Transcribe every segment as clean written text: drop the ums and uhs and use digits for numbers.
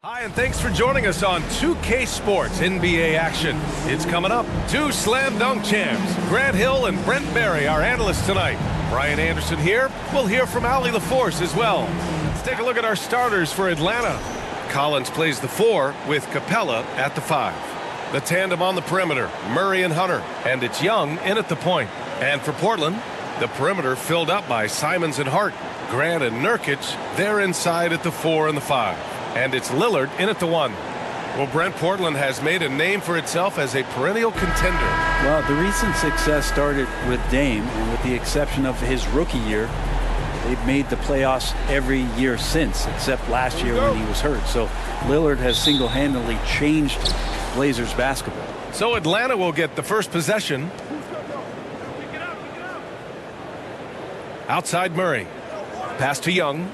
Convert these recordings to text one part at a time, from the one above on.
Hi, and thanks for joining us on 2K Sports NBA action. It's coming up. Two slam dunk champs, Grant Hill and Brent Barry, our analysts tonight. Brian Anderson here. We'll hear from Allie LaForce as well. Let's take a look at our starters for Atlanta. Collins plays the 4 with Capella at the 5. The tandem on the perimeter, Murray and Hunter, and it's Young in at the point. And for Portland, the perimeter filled up by Simons and Hart. Grant and Nurkic, they're inside at the 4 and the 5. And it's Lillard in at the 1. Well, Brent, Portland has made a name for itself as a perennial contender. Well, the recent success started with Dame, and with the exception of his rookie year, they've made the playoffs every year since, except last year when he was hurt. So Lillard has single-handedly changed Blazers basketball. So Atlanta will get the first possession. Outside Murray. Pass to Young.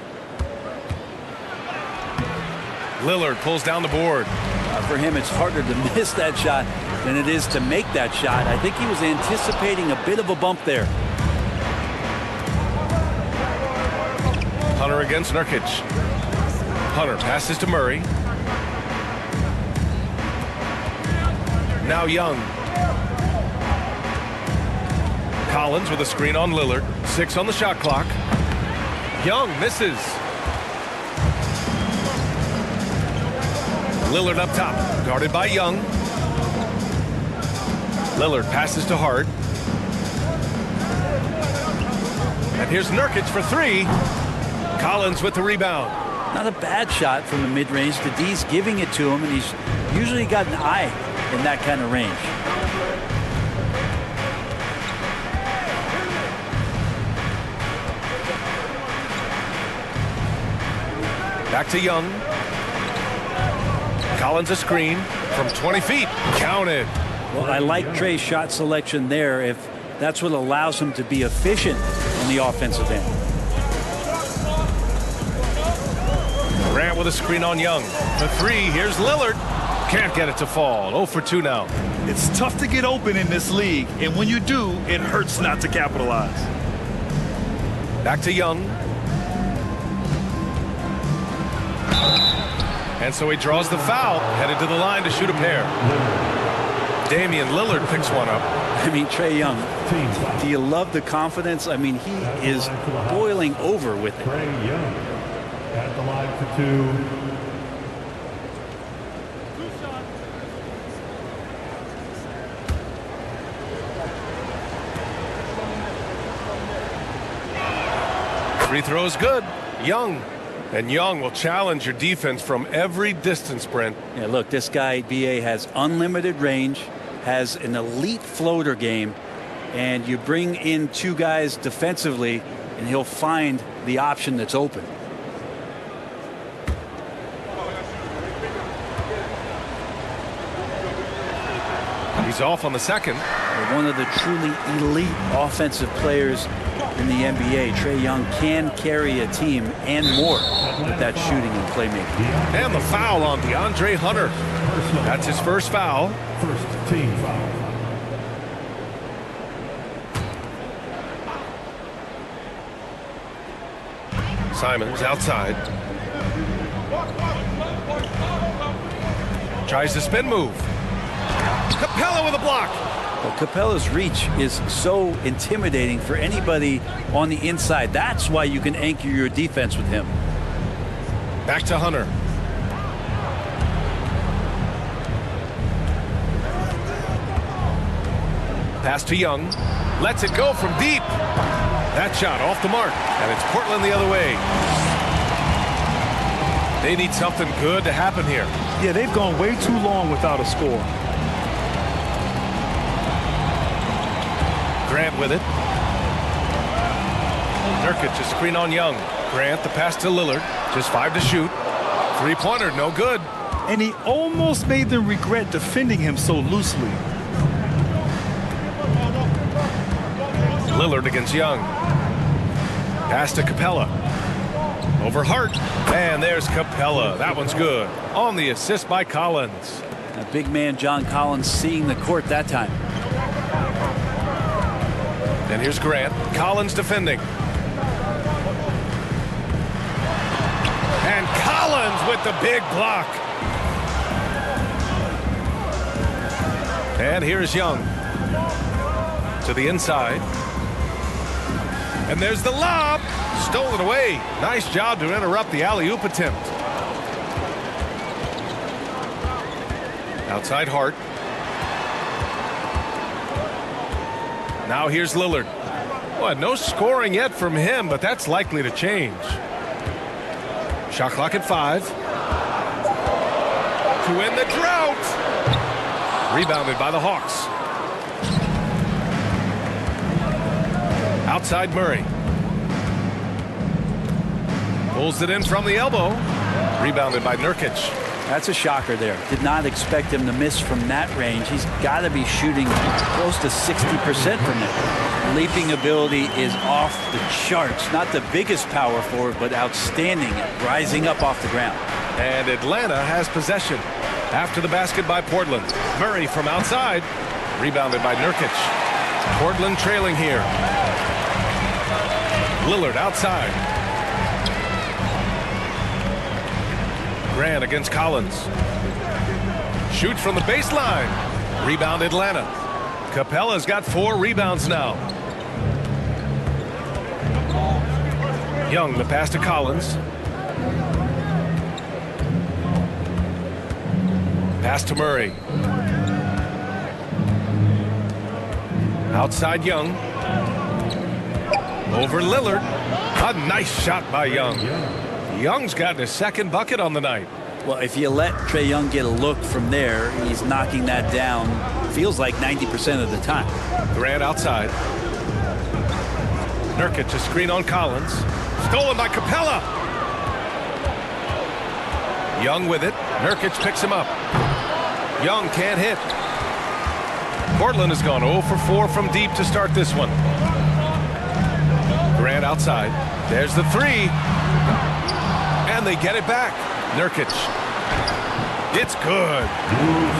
Lillard pulls down the board. For him, it's harder to miss that shot than it is to make that shot. I think he was anticipating a bit of a bump there. Hunter against Nurkic. Hunter passes to Murray. Now Young. Collins with a screen on Lillard. 6 on the shot clock. Young misses. Lillard up top, guarded by Young. Lillard passes to Hart. And here's Nurkic for 3. Collins with the rebound. Not a bad shot from the mid-range. The D's giving it to him, and he's usually got an eye in that kind of range. Back to Young. Collins a screen from 20 feet. Counted. Well, I like Trey's shot selection there if that's what allows him to be efficient on the offensive end. Grant with a screen on Young. For 3, here's Lillard. Can't get it to fall. 0 for 2 now. It's tough to get open in this league, and when you do, it hurts not to capitalize. Back to Young. And so he draws the foul, headed to the line to shoot a pair. Damian Lillard picks one up. I mean, Trae Young, do you love the confidence? I mean, he is boiling over with it. Trae Young at the line for 2. Free throw is good. Young. And Young will challenge your defense from every distance, Brent. Yeah, look, this guy, B.A., has unlimited range, has an elite floater game, and you bring in 2 guys defensively, and he'll find the option that's open. He's off on the second. One of the truly elite offensive players in the NBA. Trae Young can carry a team and more with that shooting and playmaking. And the foul on DeAndre Hunter. That's his first foul. First team foul. Simons outside. Tries the spin move. Capella with a block. Well, Capella's reach is so intimidating for anybody on the inside. That's why you can anchor your defense with him. Back to Hunter. Pass to Young. Lets it go from deep. That shot off the mark. And it's Portland the other way. They need something good to happen here. Yeah, they've gone way too long without a score. Grant with it. Nurkic a screen on Young. Grant the pass to Lillard. Just 5 to shoot. 3-pointer, no good. And he almost made them regret defending him so loosely. Lillard against Young. Pass to Capella. Over Hart. And there's Capella. That one's good. On the assist by Collins. A big man John Collins seeing the court that time. And here's Grant. Collins defending. And Collins with the big block. And here's Young. To the inside. And there's the lob. Stolen away. Nice job to interrupt the alley-oop attempt. Outside Hart. Now here's Lillard. Well, no scoring yet from him, but that's likely to change. Shot clock at 5. To end the drought. Rebounded by the Hawks. Outside Murray. Pulls it in from the elbow. Rebounded by Nurkic. That's a shocker there. Did not expect him to miss from that range. He's got to be shooting close to 60% from there. Leaping ability is off the charts. Not the biggest power forward, but outstanding at rising up off the ground. And Atlanta has possession. After the basket by Portland. Murray from outside. Rebounded by Nurkic. Portland trailing here. Lillard outside. Grant against Collins. Shoots from the baseline. Rebound Atlanta. Capella's got 4 rebounds now. Young, the pass to Collins. Pass to Murray. Outside Young. Over Lillard. A nice shot by Young. Young's gotten his second bucket on the night. Well, if you let Trae Young get a look from there, he's knocking that down, feels like 90% of the time. Grant outside. Nurkic, a screen on Collins. Stolen by Capella. Young with it. Nurkic picks him up. Young can't hit. Portland has gone 0 for 4 from deep to start this one. Grant outside. There's the 3. And they get it back. Nurkic. It's good.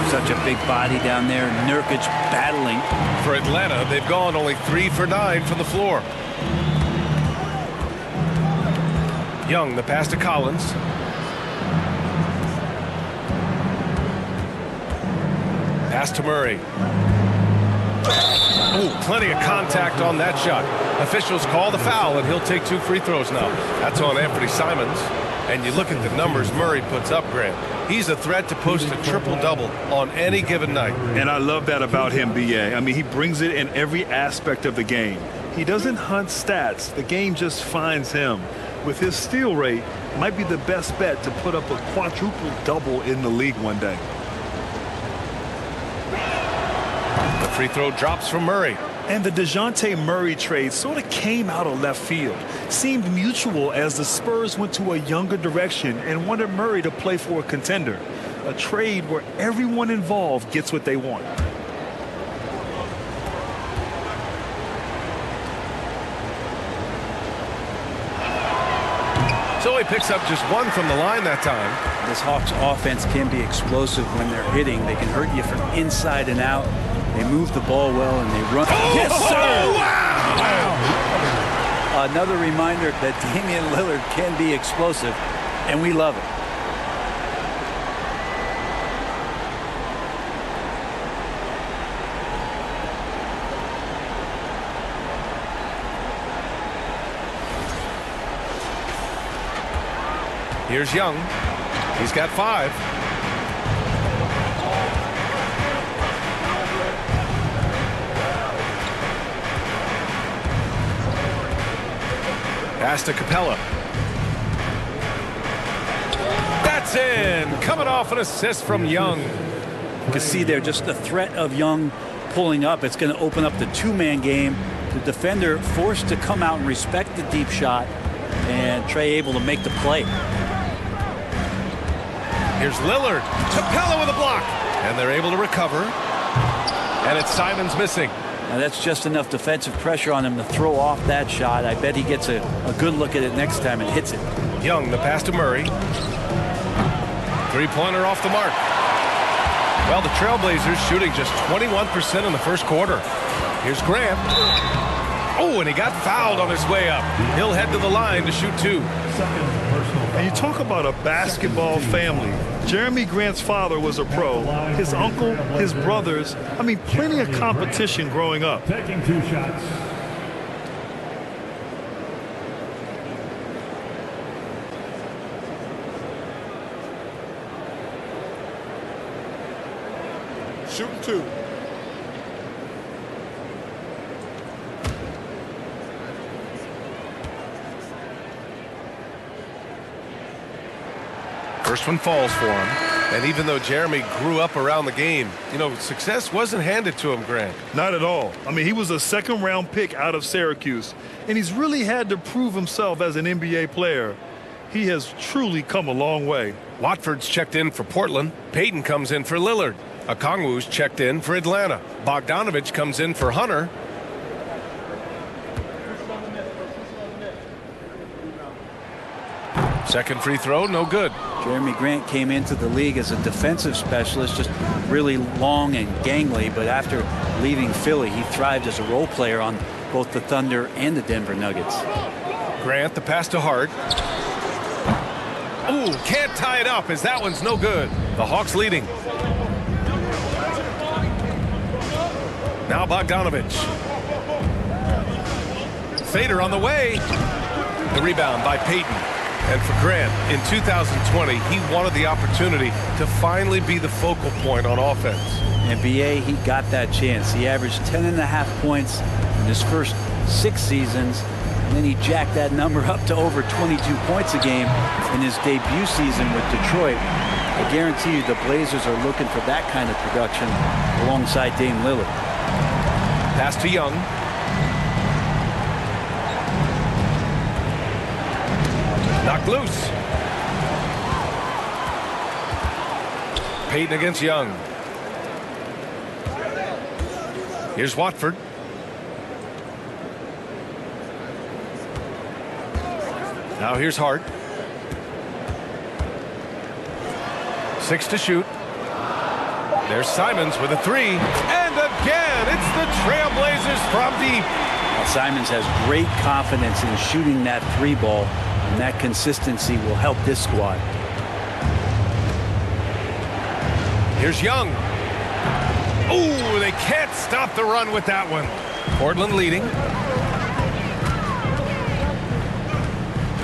Such a big body down there. Nurkic battling. For Atlanta, they've gone only 3 for 9 from the floor. Young, the pass to Collins. Pass to Murray. Oh, plenty of contact on that shot. Officials call the foul, and he'll take 2 free throws now. That's on Anthony Simons. And you look at the numbers Murray puts up, Grant. He's a threat to post a triple-double on any given night. And I love that about him, B.A. I mean, he brings it in every aspect of the game. He doesn't hunt stats. The game just finds him. With his steal rate, might be the best bet to put up a quadruple-double in the league one day. The free throw drops from Murray. And the DeJounte Murray trade sort of came out of left field. Seemed mutual as the Spurs went to a younger direction and wanted Murray to play for a contender. A trade where everyone involved gets what they want. So he picks up just 1 from the line that time. This Hawks offense can be explosive when they're hitting. They can hurt you from inside and out. They move the ball well and they run. Oh, yes, sir! Oh, wow! Another reminder that Damian Lillard can be explosive, and we love it. Here's Young. He's got 5. Pass to Capella. That's in. Coming off an assist from Young. You can see there just the threat of Young pulling up. It's going to open up the 2-man game. The defender forced to come out and respect the deep shot, and Trae able to make the play. Here's Lillard. Capella with a block. And they're able to recover. And it's Simons missing. Now that's just enough defensive pressure on him to throw off that shot. I bet he gets a good look at it next time and hits it. Young, the pass to Murray. 3-pointer off the mark. Well, the Trailblazers shooting just 21% in the first quarter. Here's Grant. Oh, and he got fouled on his way up. He'll head to the line to shoot 2. And you talk about a basketball family. Jeremy Grant's father was a pro. His uncle, his brothers, I mean, plenty of competition growing up. Taking 2 shots. Shooting 2. First one falls for him. And even though Jeremy grew up around the game, you know, success wasn't handed to him, Grant. Not at all. I mean, he was a second-round pick out of Syracuse, and he's really had to prove himself as an NBA player. He has truly come a long way. Watford's checked in for Portland. Payton comes in for Lillard. Okongwu's checked in for Atlanta. Bogdanovich comes in for Hunter. Second free throw, no good. Jeremy Grant came into the league as a defensive specialist, just really long and gangly, but after leaving Philly, he thrived as a role player on both the Thunder and the Denver Nuggets. Grant, the pass to Hart. Ooh, can't tie it up as that one's no good. The Hawks leading. Now Bogdanovich. Fader on the way. The rebound by Payton. And for Grant, in 2020, he wanted the opportunity to finally be the focal point on offense. And BA, he got that chance. He averaged 10.5 points in his first 6 seasons, and then he jacked that number up to over 22 points a game in his debut season with Detroit. I guarantee you the Blazers are looking for that kind of production alongside Dame Lillard. Pass to Young. Knocked loose. Payton against Young. Here's Watford. Now here's Hart. 6 to shoot. There's Simons with a 3. And again, it's the Trailblazers from deep. Now Simons has great confidence in shooting that 3 ball. And that consistency will help this squad. Here's Young. Ooh, they can't stop the run with that one. Portland leading.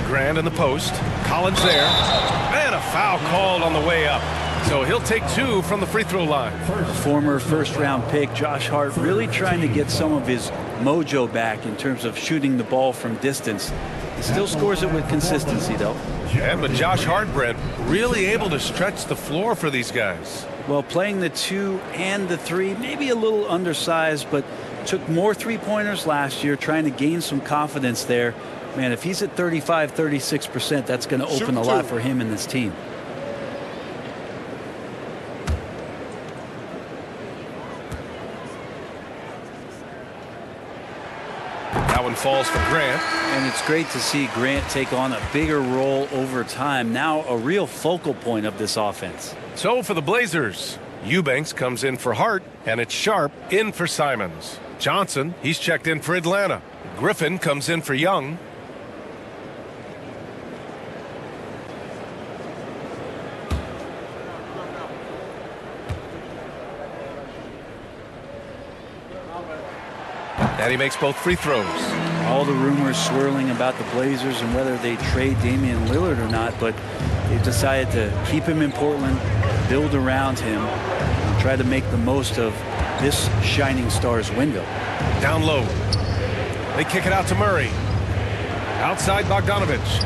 Grant in the post. Collins there. And a foul called on the way up. So he'll take 2 from the free throw line. Former first-round pick Josh Hart really trying to get some of his mojo back in terms of shooting the ball from distance. He still scores it with consistency, though. And with Josh Hart, Brent, really able to stretch the floor for these guys. Well, playing the 2 and the 3, maybe a little undersized, but took more 3-pointers last year, trying to gain some confidence there. Man, if he's at 35, 36%, that's going to open a lot for him and this team. That one falls for Grant. And it's great to see Grant take on a bigger role over time. Now a real focal point of this offense. So for the Blazers, Eubanks comes in for Hart, and it's Sharp in for Simons. Johnson, he's checked in for Atlanta. Griffin comes in for Young. And he makes both free throws. All the rumors swirling about the Blazers and whether they trade Damian Lillard or not, but they've decided to keep him in Portland, build around him, and try to make the most of this shining star's window. Down low. They kick it out to Murray. Outside Bogdanovich.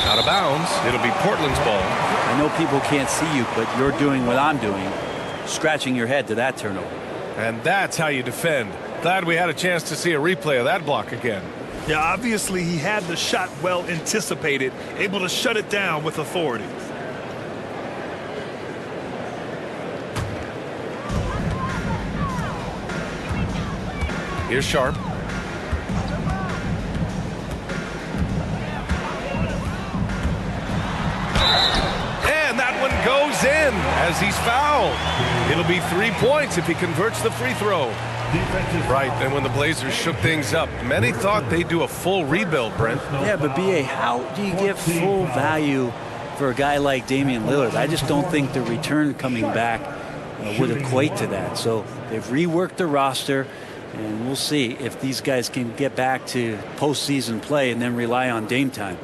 Out of bounds. It'll be Portland's ball. I know people can't see you, but you're doing what I'm doing, scratching your head to that turnover. And that's how you defend. Glad we had a chance to see a replay of that block again. Yeah, obviously he had the shot well anticipated, able to shut it down with authority. Here's Sharp. And that one goes in as he's fouled. It'll be 3 points if he converts the free throw. Right, and when the Blazers shook things up, many thought they'd do a full rebuild, Brent. Yeah, but BA, how do you get full value for a guy like Damian Lillard. I just don't think the return coming back would equate to that. So they've reworked the roster, and we'll see if these guys can get back to postseason play and then rely on Dame time.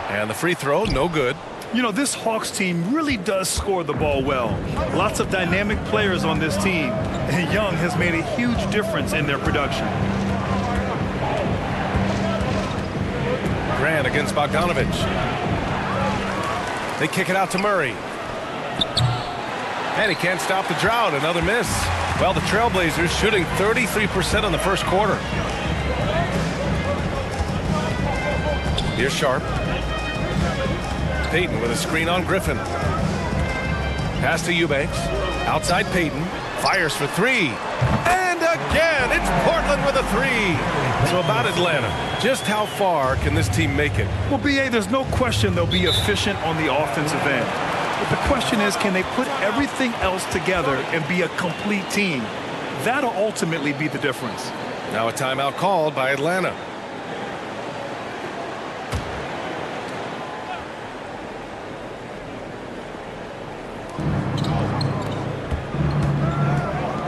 And the free throw, no good. You know, this Hawks team really does score the ball well. Lots of dynamic players on this team, and Young has made a huge difference in their production. Grant against Bogdanovich. They kick it out to Murray. And he can't stop the drought. Another miss. Well, the Trailblazers shooting 33% in the first quarter. Here's Sharp. Payton with a screen on Griffin. Pass to Eubanks. Outside Payton. Fires for three. And again, it's Portland with a three. So about Atlanta, just how far can this team make it? Well, B.A., there's no question they'll be efficient on the offensive end. But the question is, can they put everything else together and be a complete team? That'll ultimately be the difference. Now a timeout called by Atlanta.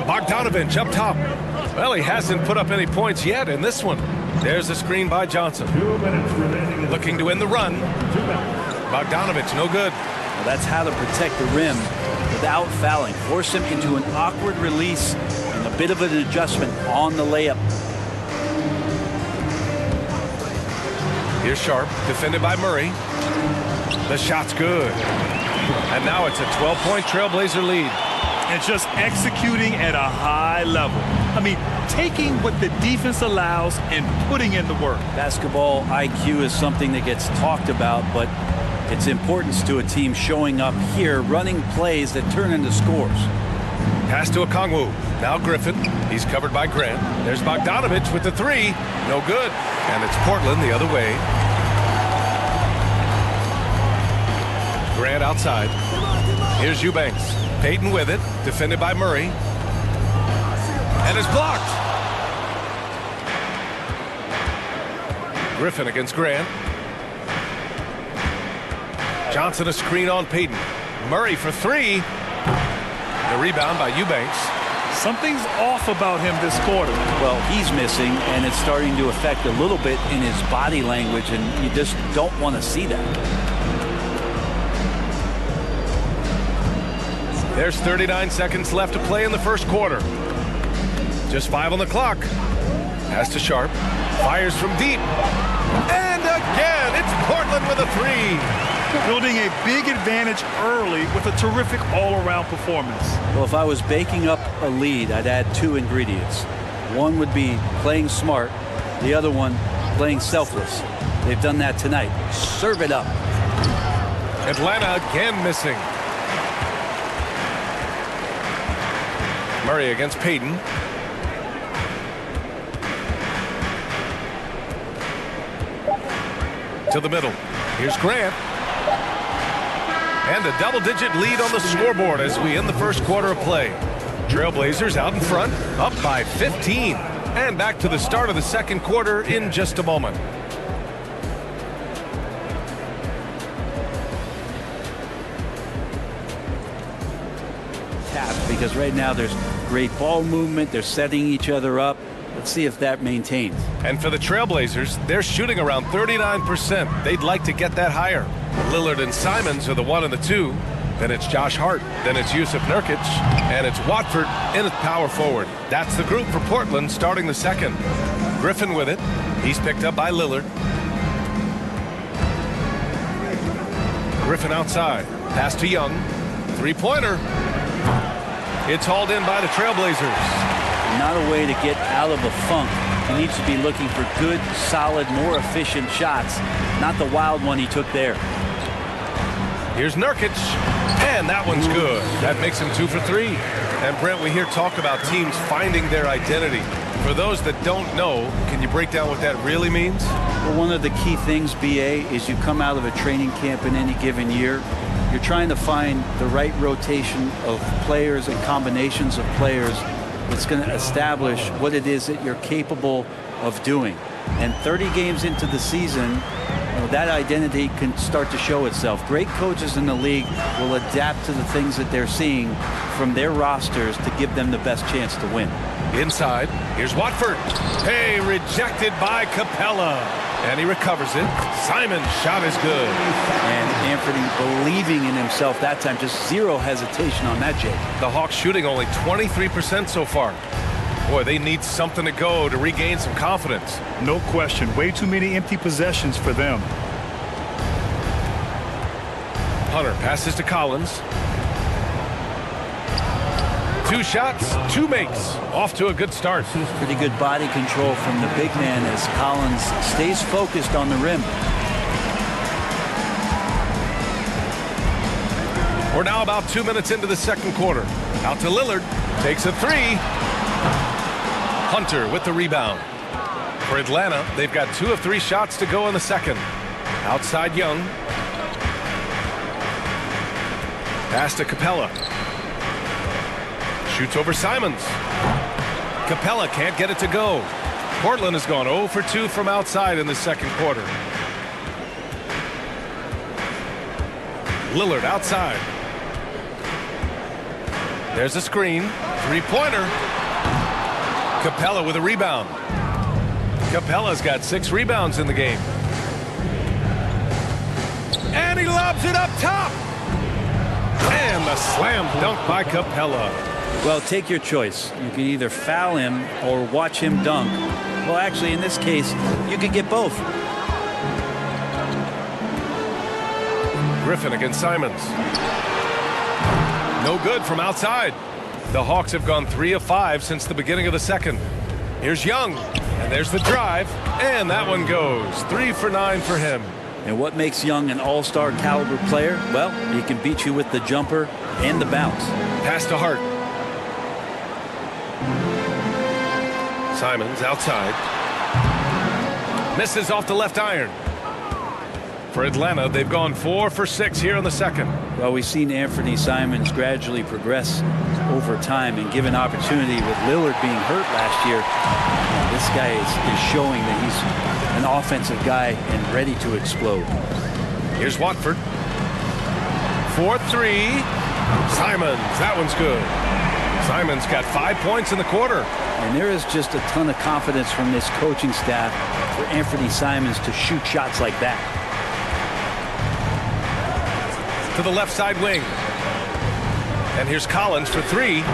Bogdanovich up top. Well, he hasn't put up any points yet in this one. There's a screen by Johnson. 2 minutes remaining. Looking to win the run. 2 minutes. Bogdanovich, no good. Well, that's how to protect the rim without fouling. Force him into an awkward release and a bit of an adjustment on the layup. Here's Sharp, defended by Murray. The shot's good. And now it's a 12-point Trailblazer lead. And just executing at a high level. I mean, taking what the defense allows and putting in the work. Basketball IQ is something that gets talked about, but its importance to a team showing up here, running plays that turn into scores. Pass to Okongwu. Now Griffin. He's covered by Grant. There's Bogdanovich with the three. No good. And it's Portland the other way. Grant outside. Here's Eubanks. Payton with it. Defended by Murray. And it's blocked. Griffin against Grant. Johnson a screen on Payton. Murray for three. The rebound by Eubanks. Something's off about him this quarter. Well, he's missing, and it's starting to affect a little bit in his body language, and you just don't want to see that. There's 39 seconds left to play in the first quarter. Just 5 on the clock. Pass to Sharp. Fires from deep. And again, it's Portland with a three. Building a big advantage early with a terrific all-around performance. Well, if I was baking up a lead, I'd add 2 ingredients. One would be playing smart. The other one, playing selfless. They've done that tonight. Serve it up. Atlanta again missing. Murray against Payton. To the middle. Here's Grant. And a double-digit lead on the scoreboard as we end the first quarter of play. Trailblazers out in front, up by 15. And back to the start of the second quarter in just a moment. Because right now there's great ball movement. They're setting each other up. Let's see if that maintains. And for the Trailblazers, they're shooting around 39%. They'd like to get that higher. Lillard and Simons are the 1 and the 2. Then it's Josh Hart. Then it's Yusuf Nurkic. And it's Watford in at power forward. That's the group for Portland starting the second. Griffin with it. He's picked up by Lillard. Griffin outside. Pass to Young. Three-pointer. It's hauled in by the Trailblazers. Not a way to get out of a funk. He needs to be looking for good, solid, more efficient shots, not the wild one he took there. Here's Nurkic, and that one's good. That makes him 2 for 3. And Brent, we hear talk about teams finding their identity. For For those that don't know, can you break down what that really means? Well, one of the key things, BA, is you come out of a training camp in any given year. You're trying to find the right rotation of players and combinations of players that's going to establish what it is that you're capable of doing. And 30 games into the season, that identity can start to show itself. Great coaches in the league will adapt to the things that they're seeing from their rosters to give them the best chance to win. Inside, here's Watford. Hey, rejected by Capella. And he recovers it. Simon's shot is good. And Anthony believing in himself that time, just zero hesitation on that, Jake. The Hawks shooting only 23% so far. Boy, they need something to go to regain some confidence. No question. Way too many empty possessions for them. Hunter passes to Collins. 2 shots, 2 makes. Off to a good start. Pretty good body control from the big man as Collins stays focused on the rim. We're now about 2 minutes into the second quarter. Out to Lillard. Takes a 3. Hunter with the rebound. For Atlanta, they've got 2 of 3 shots to go in the second. Outside Young. Pass to Capella. Shoots over Simons. Capella can't get it to go. Portland has gone 0 for 2 from outside in the second quarter. Lillard outside. There's a screen. 3-pointer. Capella with a rebound. Capella's got 6 rebounds in the game. And he lobs it up top. And the slam dunk by Capella. Well, take your choice. You can either foul him or watch him dunk. Well, actually, in this case, you could get both. Griffin against Simons. No good from outside. The Hawks have gone 3 of 5 since the beginning of the second. Here's Young, and there's the drive, and that one goes. 3 for 9 for him. And what makes Young an all-star caliber player? Well, he can beat you with the jumper and the bounce. Pass to Hart. Simons outside. Misses off the left iron. For Atlanta, they've gone 4 for 6 here in the second. Well, we've seen Anthony Simons gradually progress over time and given opportunity with Lillard being hurt last year. This guy is showing that he's an offensive guy and ready to explode. Here's Watford. 4-3. Simons, that one's good. Simons got 5 points in the quarter. And there is just a ton of confidence from this coaching staff for Anthony Simons to shoot shots like that. To the left side wing. And here's Collins for 3.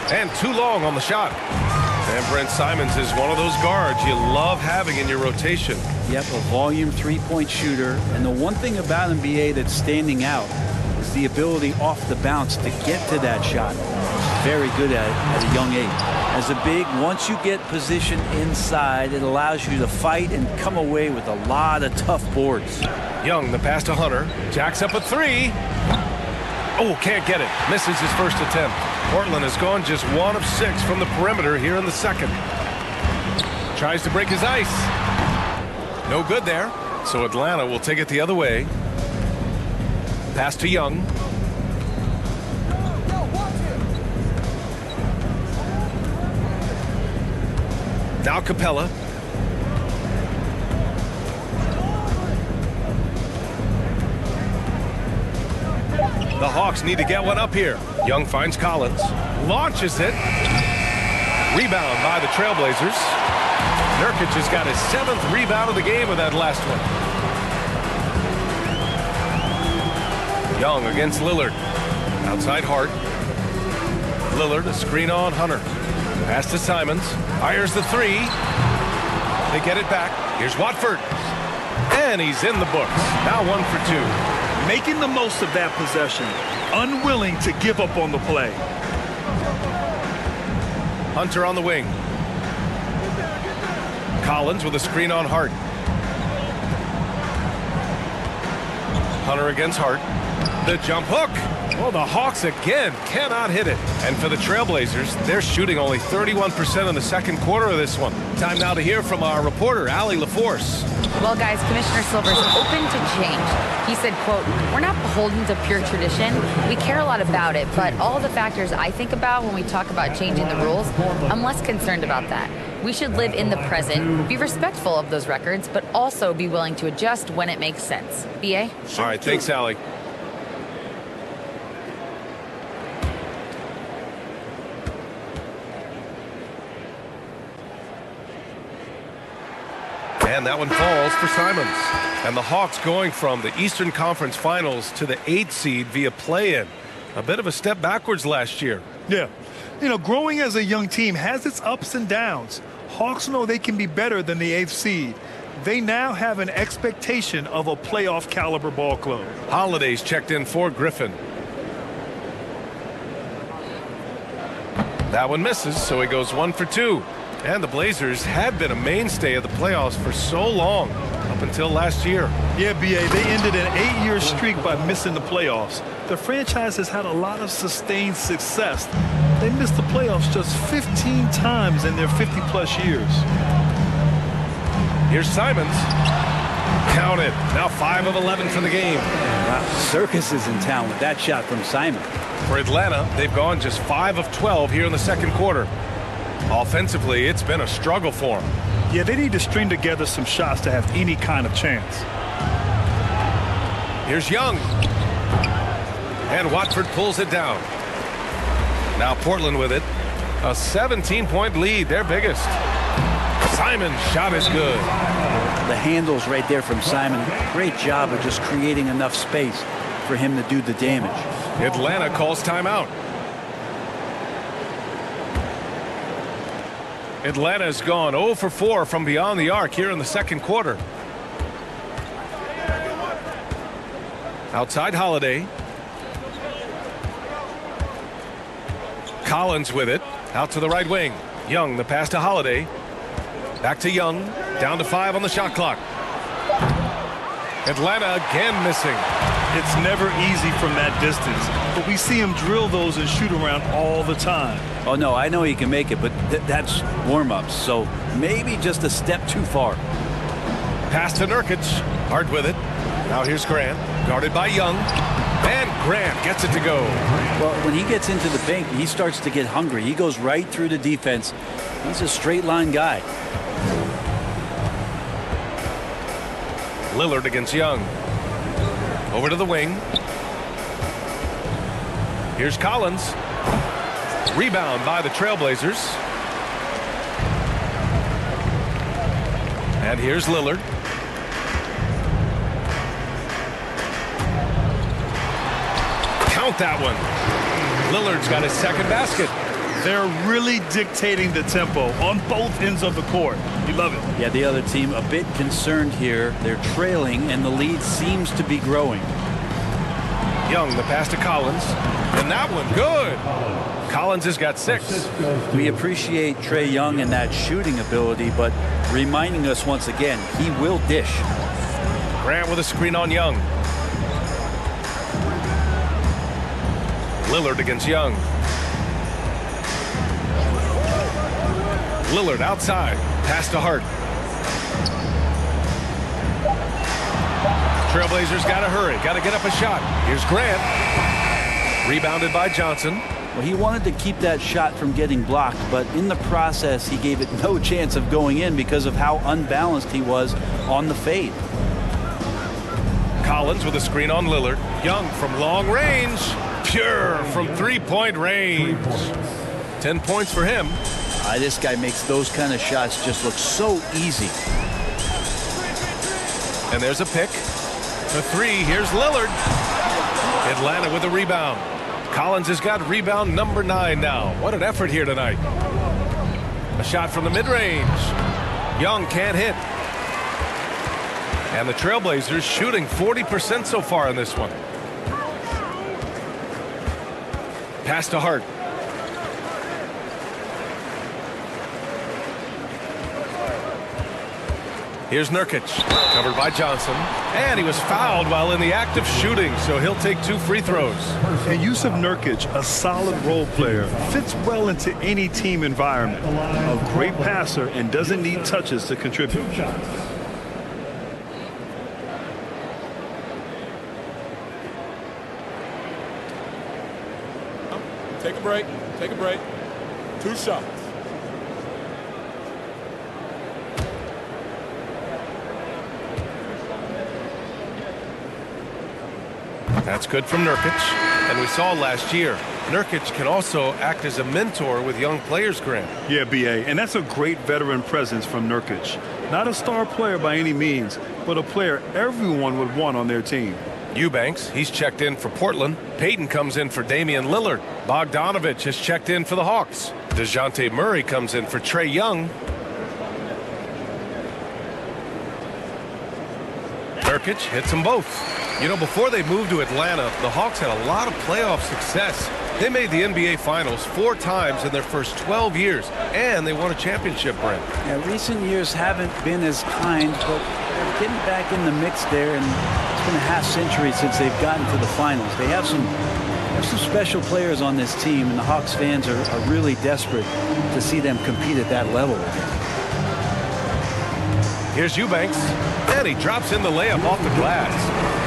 And too long on the shot. And Brent Simons is one of those guards you love having in your rotation. Yep, a volume 3-point shooter. And the one thing about NBA that's standing out is the ability off the bounce to get to that shot. Very good at it at a young age. As a big, once you get position inside, it allows you to fight and come away with a lot of tough boards. Young, the pass to Hunter. Jacks up a 3. Oh, can't get it. Misses his first attempt. Portland has gone just 1 of 6 from the perimeter here in the second. Tries to break his ice. No good there. So Atlanta will take it the other way. Pass to Young. Now Capella. The Hawks need to get one up here. Young finds Collins. Launches it. Rebound by the Trailblazers. Nurkic has got his 7th rebound of the game with that last one. Young against Lillard. Outside Hart. Lillard, a screen on Hunter. Pass to Simons. Fires the 3. They get it back. Here's Watford. And he's in the books. Now 1 for 2. Making the most of that possession. Unwilling to give up on the play. Hunter on the wing. Collins with a screen on Hart. Hunter against Hart. The jump hook. Well, the Hawks again cannot hit it. And for the Trailblazers, they're shooting only 31% in the second quarter of this one. Time now to hear from our reporter, Allie LaForce. Well, guys, Commissioner Silver's open to change. He said, quote, "We're not beholden to pure tradition. We care a lot about it, but all the factors I think about when we talk about changing the rules, I'm less concerned about that. We should live in the present, be respectful of those records, but also be willing to adjust when it makes sense." BA? All right, thanks, Allie. And that one falls for Simons. And the Hawks going from the Eastern Conference Finals to the 8th seed via play-in. A bit of a step backwards last year. Yeah. You know, growing as a young team has its ups and downs. Hawks know they can be better than the 8th seed. They now have an expectation of a playoff caliber ball club. Holiday's checked in for Griffin. That one misses, so he goes 1 for 2. And the Blazers had been a mainstay of the playoffs for so long, up until last year. Yeah, BA, they ended an 8-year streak by missing the playoffs. The franchise has had a lot of sustained success. They missed the playoffs just 15 times in their 50-plus years. Here's Simons. Count it. Now 5 of 11 for the game. Wow, Circus is in town with that shot from Simon. For Atlanta, they've gone just 5 of 12 here in the second quarter. Offensively, it's been a struggle for them. Yeah, they need to string together some shots to have any kind of chance. Here's Young. And Watford pulls it down. Now Portland with it. A 17-point lead, their biggest. Simon's shot is good. The handles right there from Simon. Great job of just creating enough space for him to do the damage. Atlanta calls timeout. Atlanta's gone 0 for 4 from beyond the arc here in the second quarter. Outside Holiday. Collins with it. Out to the right wing. Young, the pass to Holiday. Back to Young. Down to 5 on the shot clock. Atlanta again missing. It's never easy from that distance, but we see him drill those and shoot around all the time. Oh, no, I know he can make it, but that's warm-ups, so maybe just a step too far. Pass to Nurkic. Hard with it. Now here's Grant. Guarded by Young. And Grant gets it to go. Well, when he gets into the paint, he starts to get hungry. He goes right through the defense. He's a straight-line guy. Lillard against Young. Over to the wing. Here's Collins. Rebound by the Trailblazers. And here's Lillard. Count that one. Lillard's got his second basket. They're really dictating the tempo on both ends of the court. You love it. Yeah, the other team a bit concerned here. They're trailing, and the lead seems to be growing. Young, the pass to Collins. And that one, good. Collins has got 6. We appreciate Trae Young and that shooting ability, but reminding us once again, he will dish. Grant with a screen on Young. Lillard against Young. Lillard outside. Pass to Hart. Trailblazers got to hurry. Got to get up a shot. Here's Grant. Rebounded by Johnson. Well, he wanted to keep that shot from getting blocked, but in the process, he gave it no chance of going in because of how unbalanced he was on the fade. Collins with a screen on Lillard. Young from long range. Pure from three-point range. 10 points for him. This guy makes those kind of shots just look so easy. And there's a pick. The 3, here's Lillard. Atlanta with a rebound. Collins has got rebound number 9 now. What an effort here tonight. A shot from the mid-range. Young can't hit. And the Trailblazers shooting 40% so far in this one. Pass to Hart. Here's Nurkic, covered by Johnson. And he was fouled while in the act of shooting, so he'll take 2 free throws. And Yusuf Nurkic, a solid role player, fits well into any team environment. A great passer and doesn't need touches to contribute. Take a break. Take a break. 2 shots. That's good from Nurkic. And we saw last year, Nurkic can also act as a mentor with young players, Grant. Yeah, B.A., and that's a great veteran presence from Nurkic. Not a star player by any means, but a player everyone would want on their team. Eubanks, he's checked in for Portland. Payton comes in for Damian Lillard. Bogdanovich has checked in for the Hawks. DeJounte Murray comes in for Trae Young. Nurkic hits them both. You know, before they moved to Atlanta, the Hawks had a lot of playoff success. They made the NBA Finals 4 times in their first 12 years, and they won a championship, Brent. Yeah, recent years haven't been as kind, but they're getting back in the mix there, and it's been a half-century since they've gotten to the finals. They have some special players on this team, and the Hawks fans are really desperate to see them compete at that level. Here's Eubanks, and he drops in the layup off the glass.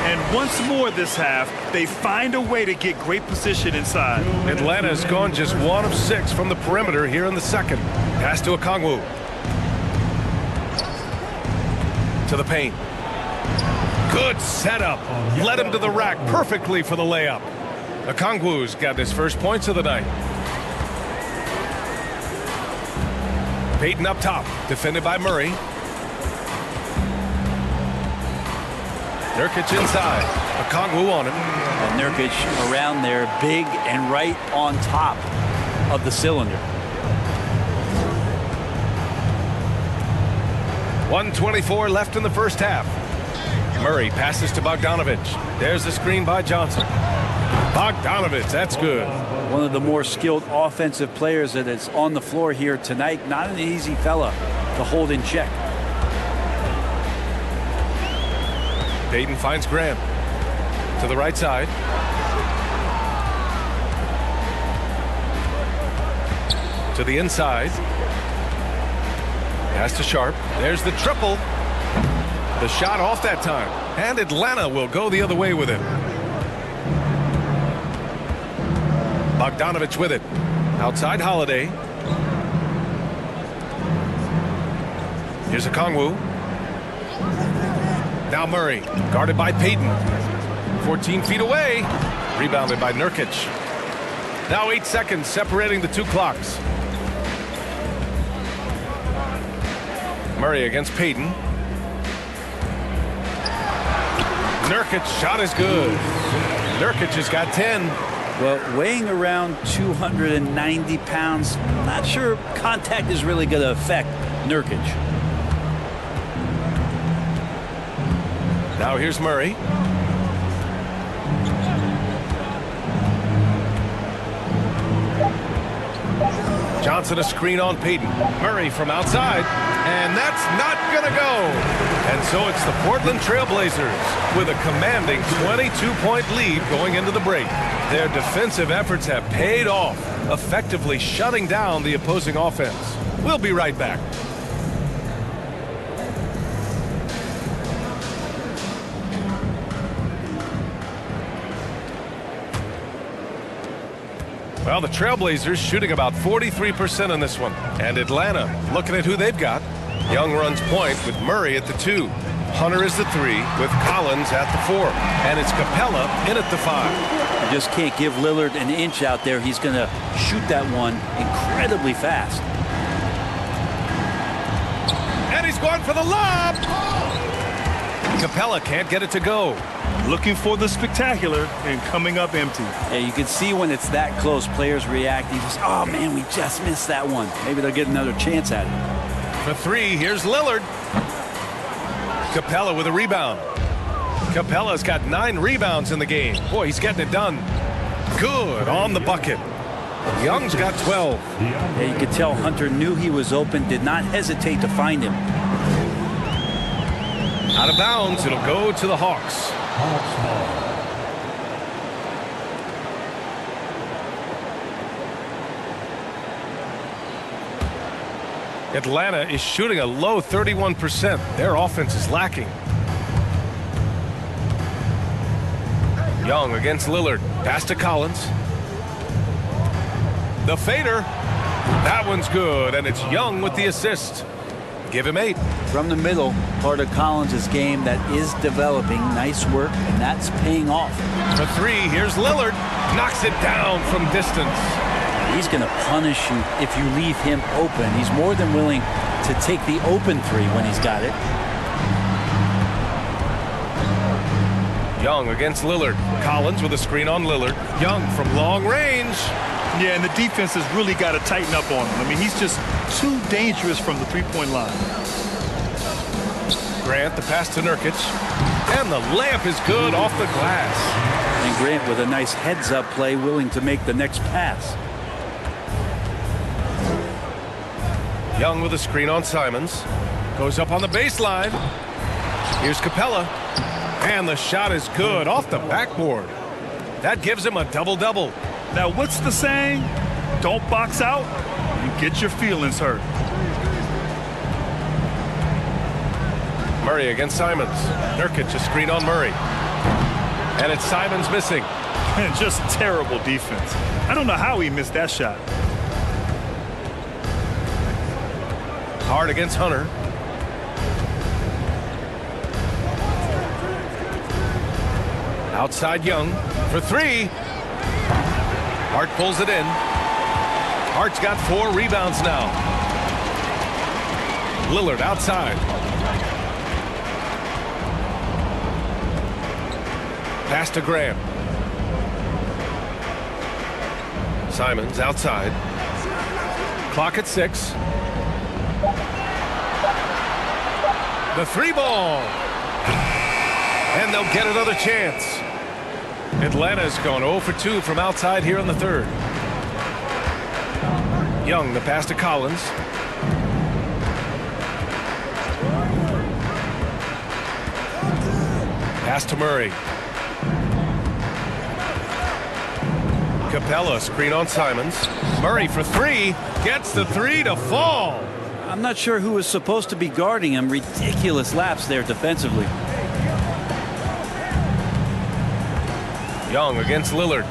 And once more this half, they find a way to get great position inside. Atlanta has gone just 1 of 6 from the perimeter here in the second. Pass to Okongwu. To the paint. Good setup. Led him to the rack perfectly for the layup. Okongwu's got his first points of the night. Payton up top, defended by Murray. Nurkic inside. Okongwu on him. And Nurkic around there, big and right on top of the cylinder. 1:24 left in the first half. Murray passes to Bogdanovich. There's the screen by Johnson. Bogdanovich, that's good. One of the more skilled offensive players that is on the floor here tonight. Not an easy fella to hold in check. Payton finds Graham to the right side. To the inside. Pass to Sharp. There's the triple. The shot off that time. And Atlanta will go the other way with it. Bogdanovich with it. Outside Holiday. Here's Okongwu. Now Murray, guarded by Payton. 14 feet away. Rebounded by Nurkic. Now 8 seconds separating the 2 clocks. Murray against Payton. Nurkic's shot is good. Nurkic has got 10. Well, weighing around 290 pounds, not sure contact is really going to affect Nurkic. Now here's Murray. Johnson a screen on Payton. Murray from outside. And that's not going to go. And so it's the Portland Trailblazers with a commanding 22-point lead going into the break. Their defensive efforts have paid off, effectively shutting down the opposing offense. We'll be right back. Well, the Trailblazers shooting about 43% in this one. And Atlanta looking at who they've got. Young runs point with Murray at the 2. Hunter is the 3 with Collins at the 4. And it's Capella in at the 5. You just can't give Lillard an inch out there. He's going to shoot that one incredibly fast. And he's going for the lob. Capella can't get it to go. Looking for the spectacular and coming up empty. Yeah, you can see when it's that close, players react. You just, oh man, we just missed that one. Maybe they'll get another chance at it. For 3, here's Lillard. Capella with a rebound. Capella's got 9 rebounds in the game. Boy, he's getting it done. Good on the bucket. Young's got 12. Yeah, you could tell Hunter knew he was open, did not hesitate to find him. Out of bounds, it'll go to the Hawks. Atlanta is shooting a low 31%. Their offense is lacking. Young against Lillard. Pass to Collins. The fader. That one's good, and it's Young with the assist. Give him 8. From the middle, part of Collins' game that is developing. Nice work, and that's paying off. For 3, here's Lillard. Knocks it down from distance. He's going to punish you if you leave him open. He's more than willing to take the open 3 when he's got it. Young against Lillard. Collins with a screen on Lillard. Young from long range. Yeah, and the defense has really got to tighten up on him. I mean, he's just too dangerous from the three-point line. Grant, the pass to Nurkic. And the layup is good off the glass. And Grant with a nice heads-up play, willing to make the next pass. Young with a screen on Simons. Goes up on the baseline. Here's Capella. And the shot is good off the backboard. That gives him a double-double. Now, what's the saying? Don't box out, you get your feelings hurt. Murray against Simons. Nurkic a screen on Murray. And it's Simons missing. And just terrible defense. I don't know how he missed that shot. Hard against Hunter. Outside Young for 3. Hart pulls it in. Hart's got 4 rebounds now. Lillard outside. Pass to Graham. Simons outside. Clock at 6. The 3 ball. And they'll get another chance. Atlanta's gone 0 for 2 from outside here in the 3rd. Young, the pass to Collins. Pass to Murray. Capella, screen on Simons. Murray for 3. Gets the 3 to fall. I'm not sure who was supposed to be guarding him. Ridiculous lapse there defensively. Young against Lillard.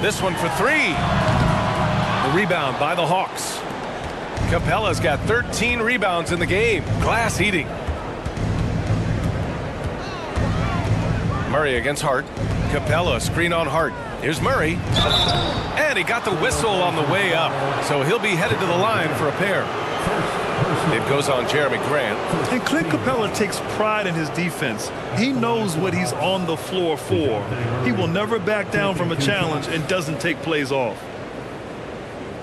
This one for 3. The rebound by the Hawks. Capella's got 13 rebounds in the game. Glass eating. Murray against Hart. Capella, screen on Hart. Here's Murray. And he got the whistle on the way up. So he'll be headed to the line for a pair. It goes on Jeremy Grant. And Clint Capella takes pride in his defense. He knows what he's on the floor for. He will never back down from a challenge and doesn't take plays off.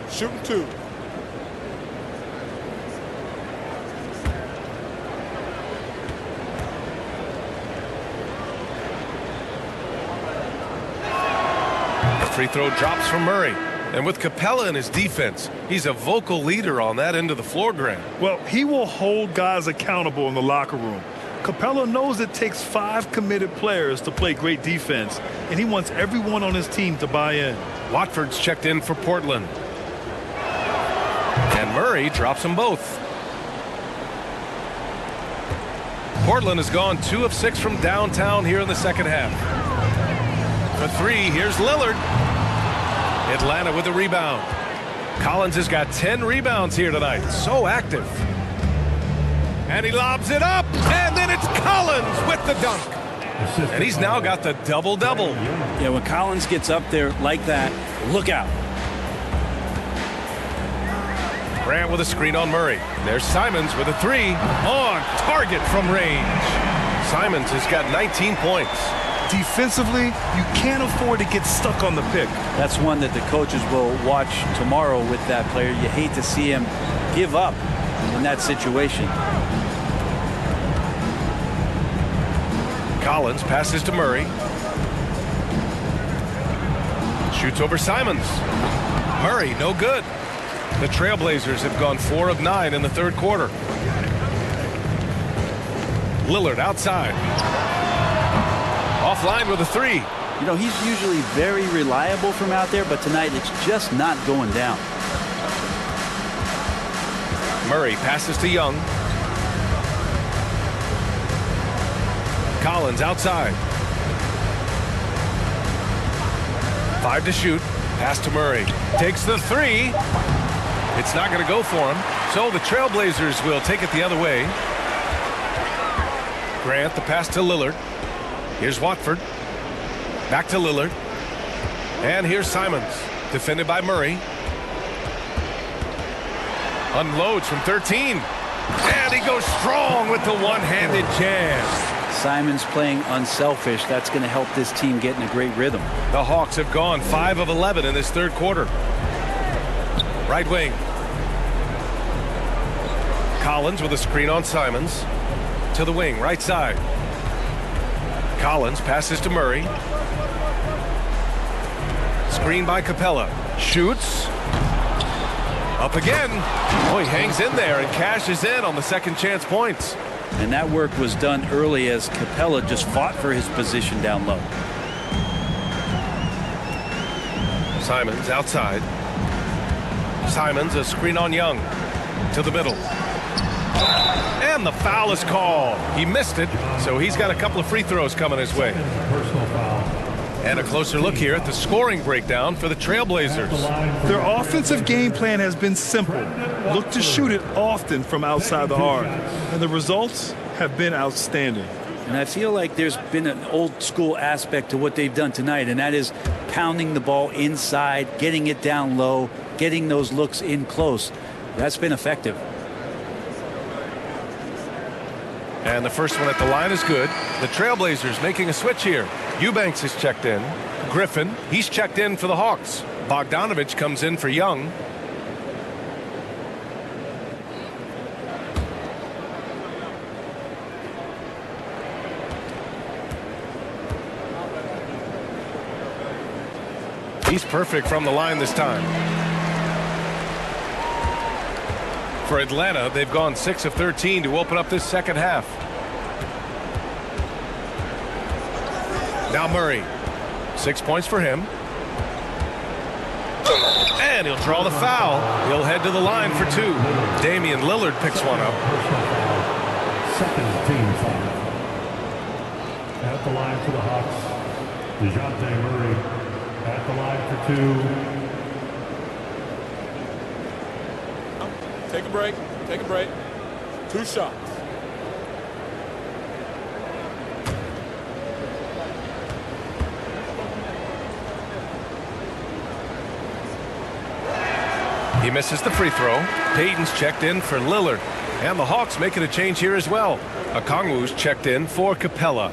Shooting 2. The free throw drops from Murray. And with Capella in his defense, he's a vocal leader on that end of the floor, Grant. Well, he will hold guys accountable in the locker room. Capella knows it takes 5 committed players to play great defense, and he wants everyone on his team to buy in. Watford's checked in for Portland. And Murray drops them both. Portland has gone 2 of 6 from downtown here in the second half. For 3, here's Lillard. Atlanta with the rebound. Collins has got 10 rebounds here tonight. So active. And he lobs it up. And then it's Collins with the dunk. And he's now got the double-double. Yeah, when Collins gets up there like that, look out. Grant with a screen on Murray. There's Simons with a 3. On target from range. Simons has got 19 points. Defensively, you can't afford to get stuck on the pick. That's one that the coaches will watch tomorrow with that player. You hate to see him give up in that situation. Collins passes to Murray. Shoots over Simons. Murray, no good. The Trailblazers have gone 4 of 9 in the 3rd quarter. Lillard outside. Offline with a three. You know, he's usually very reliable from out there, but tonight it's just not going down. Murray passes to Young. Collins outside. 5 to shoot. Pass to Murray. Takes the three. It's not going to go for him. So the Trailblazers will take it the other way. Grant the pass to Lillard. Here's Watford. Back to Lillard. And here's Simons. Defended by Murray. Unloads from 13. And he goes strong with the one-handed jam. Simons playing unselfish. That's going to help this team get in a great rhythm. The Hawks have gone 5 of 11 in this third quarter. Right wing. Collins with a screen on Simons. To the wing, right side. Collins passes to Murray. Screen by Capella. Shoots. Up again. Oh, he hangs in there and cashes in on the second chance points. And that work was done early as Capella just fought for his position down low. Simons outside. Simons a screen on Young. To the middle. And the foul is called. He missed it, so he's got a couple of free throws coming his way. Personal foul. And a closer look here at the scoring breakdown for the Trailblazers. Their offensive game plan has been simple. Look to shoot it often from outside the arc. And the results have been outstanding. And I feel like there's been an old school aspect to what they've done tonight, and that is pounding the ball inside, getting it down low, getting those looks in close. That's been effective. And the first one at the line is good. The Trailblazers making a switch here. Eubanks is checked in. Griffin, he's checked in for the Hawks. Bogdanovich comes in for Young. He's perfect from the line this time. For Atlanta, they've gone 6 of 13 to open up this second half. Now Murray. 6 points for him. And he'll draw the foul. He'll head to the line for 2. Damian Lillard picks one up. Second team foul. At the line for the Hawks, DeJounte Murray. At the line for 2. Take a break. Take a break. 2 shots. He misses the free throw. Payton's checked in for Lillard. And the Hawks making a change here as well. Okongwu's checked in for Capella.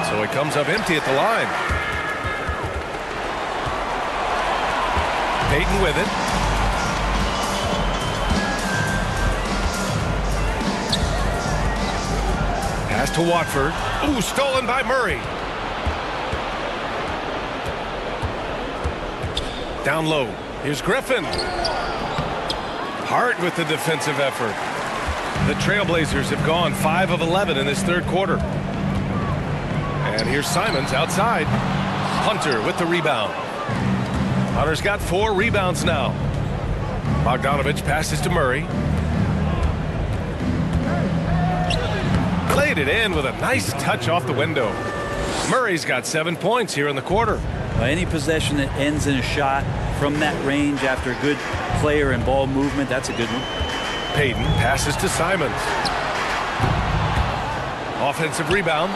So he comes up empty at the line. Payton with it. Pass to Watford. Ooh, stolen by Murray. Down low. Here's Griffin. Hart with the defensive effort. The Trailblazers have gone 5 of 11 in this third quarter. And here's Simons outside. Hunter with the rebound. Hunter's got 4 rebounds now. Bogdanovich passes to Murray. Laid it in with a nice touch off the window. Murray's got 7 points here in the quarter. Any possession that ends in a shot from that range after good player and ball movement, that's a good one. Payton passes to Simons. Offensive rebound.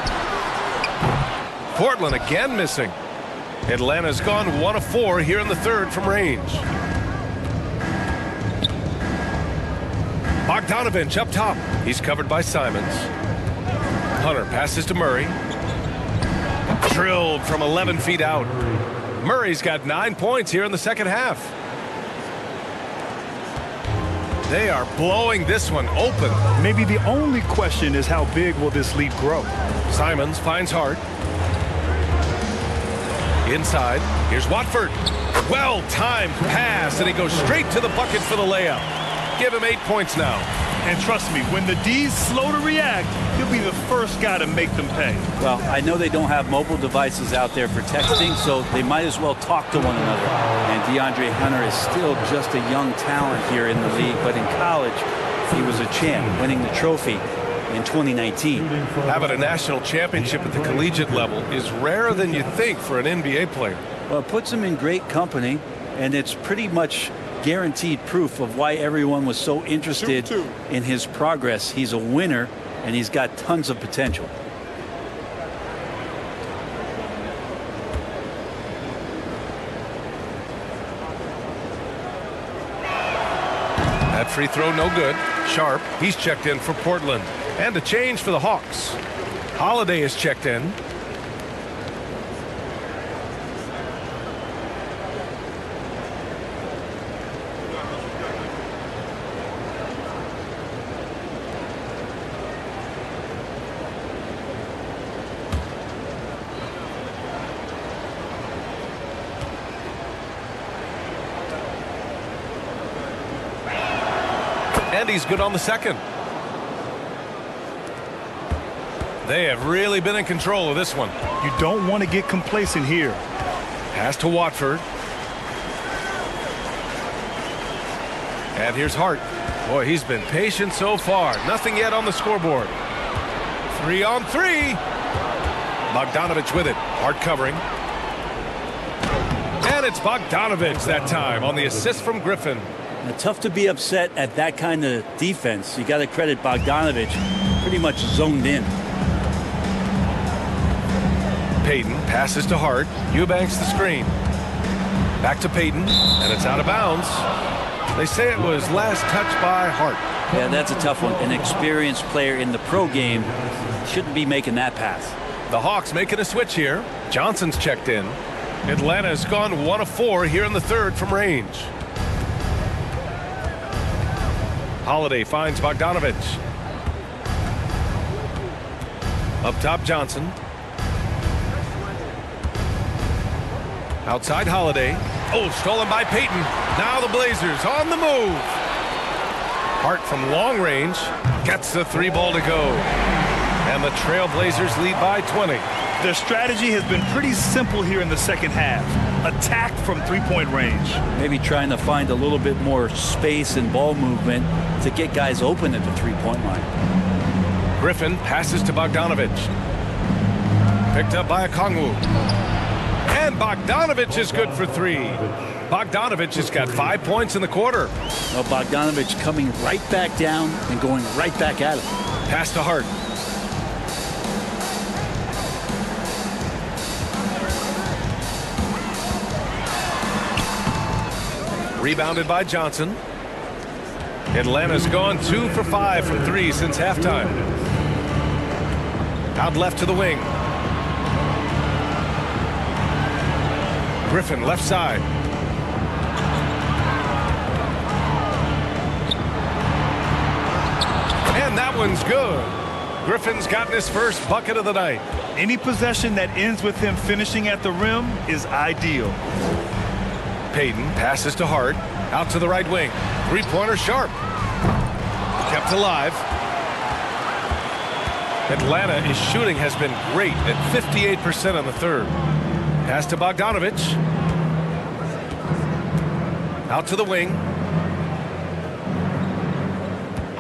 Portland again missing. Atlanta's gone 1 of 4 here in the third from range. Bogdanovich up top. He's covered by Simons. Hunter passes to Murray. Drilled from 11 feet out. Murray's got 9 points here in the second half. They are blowing this one open. Maybe the only question is how big will this lead grow? Simons finds Hart. Inside, here's Watford. Well-timed pass, and he goes straight to the bucket for the layup. Give him 8 points now. And trust me, when the D's slow to react, he'll be the first guy to make them pay. Well, I know they don't have mobile devices out there for texting, so they might as well talk to one another. And DeAndre Hunter is still just a young talent here in the league, but in college, he was a champ, winning the trophy in 2019. Having a national championship at the collegiate level is rarer than you think for an NBA player. Well, it puts him in great company, and it's pretty much guaranteed proof of why everyone was so interested in his progress. He's a winner, and he's got tons of potential. That free throw no good. Sharp, he's checked in for Portland. And a change for the Hawks. Holiday is checked in. And he's good on the second. They have really been in control of this one. You don't want to get complacent here. Pass to Watford. And here's Hart. Boy, he's been patient so far. Nothing yet on the scoreboard. 3 on 3. Bogdanovich with it. Hart covering. And it's Bogdanovich that time on the assist from Griffin. Now, tough to be upset at that kind of defense. You got to credit Bogdanovich, pretty much zoned in. Payton passes to Hart. Eubanks the screen. Back to Payton, and it's out of bounds. They say it was last touched by Hart. Yeah, that's a tough one. An experienced player in the pro game shouldn't be making that pass. The Hawks making a switch here. Johnson's checked in. Atlanta's gone 1 of 4 here in the third from range. Holiday finds Bogdanovich. Up top, Johnson. Outside, Holiday. Oh, stolen by Payton. Now the Blazers on the move. Hart from long range gets the 3-ball to go. And the Trailblazers lead by 20. Their strategy has been pretty simple here in the second half. Attack from three-point range. Maybe trying to find a little bit more space and ball movement to get guys open at the three-point line. Griffin passes to Bogdanovich. Picked up by Okongwu. And Bogdanovich is good for 3. Bogdanovich has got 5 points in the quarter. Well, Bogdanovich coming right back down and going right back at him. Pass to Hart. Rebounded by Johnson. Atlanta's gone 2 for 5 from 3 since halftime. Out left to the wing. Griffin left side. And that one's good. Griffin's gotten his first bucket of the night. Any possession that ends with him finishing at the rim is ideal. Payton passes to Hart. Out to the right wing. Three-pointer Sharp. Kept alive. Atlanta's shooting has been great at 58% on the third. Pass to Bogdanovich. Out to the wing.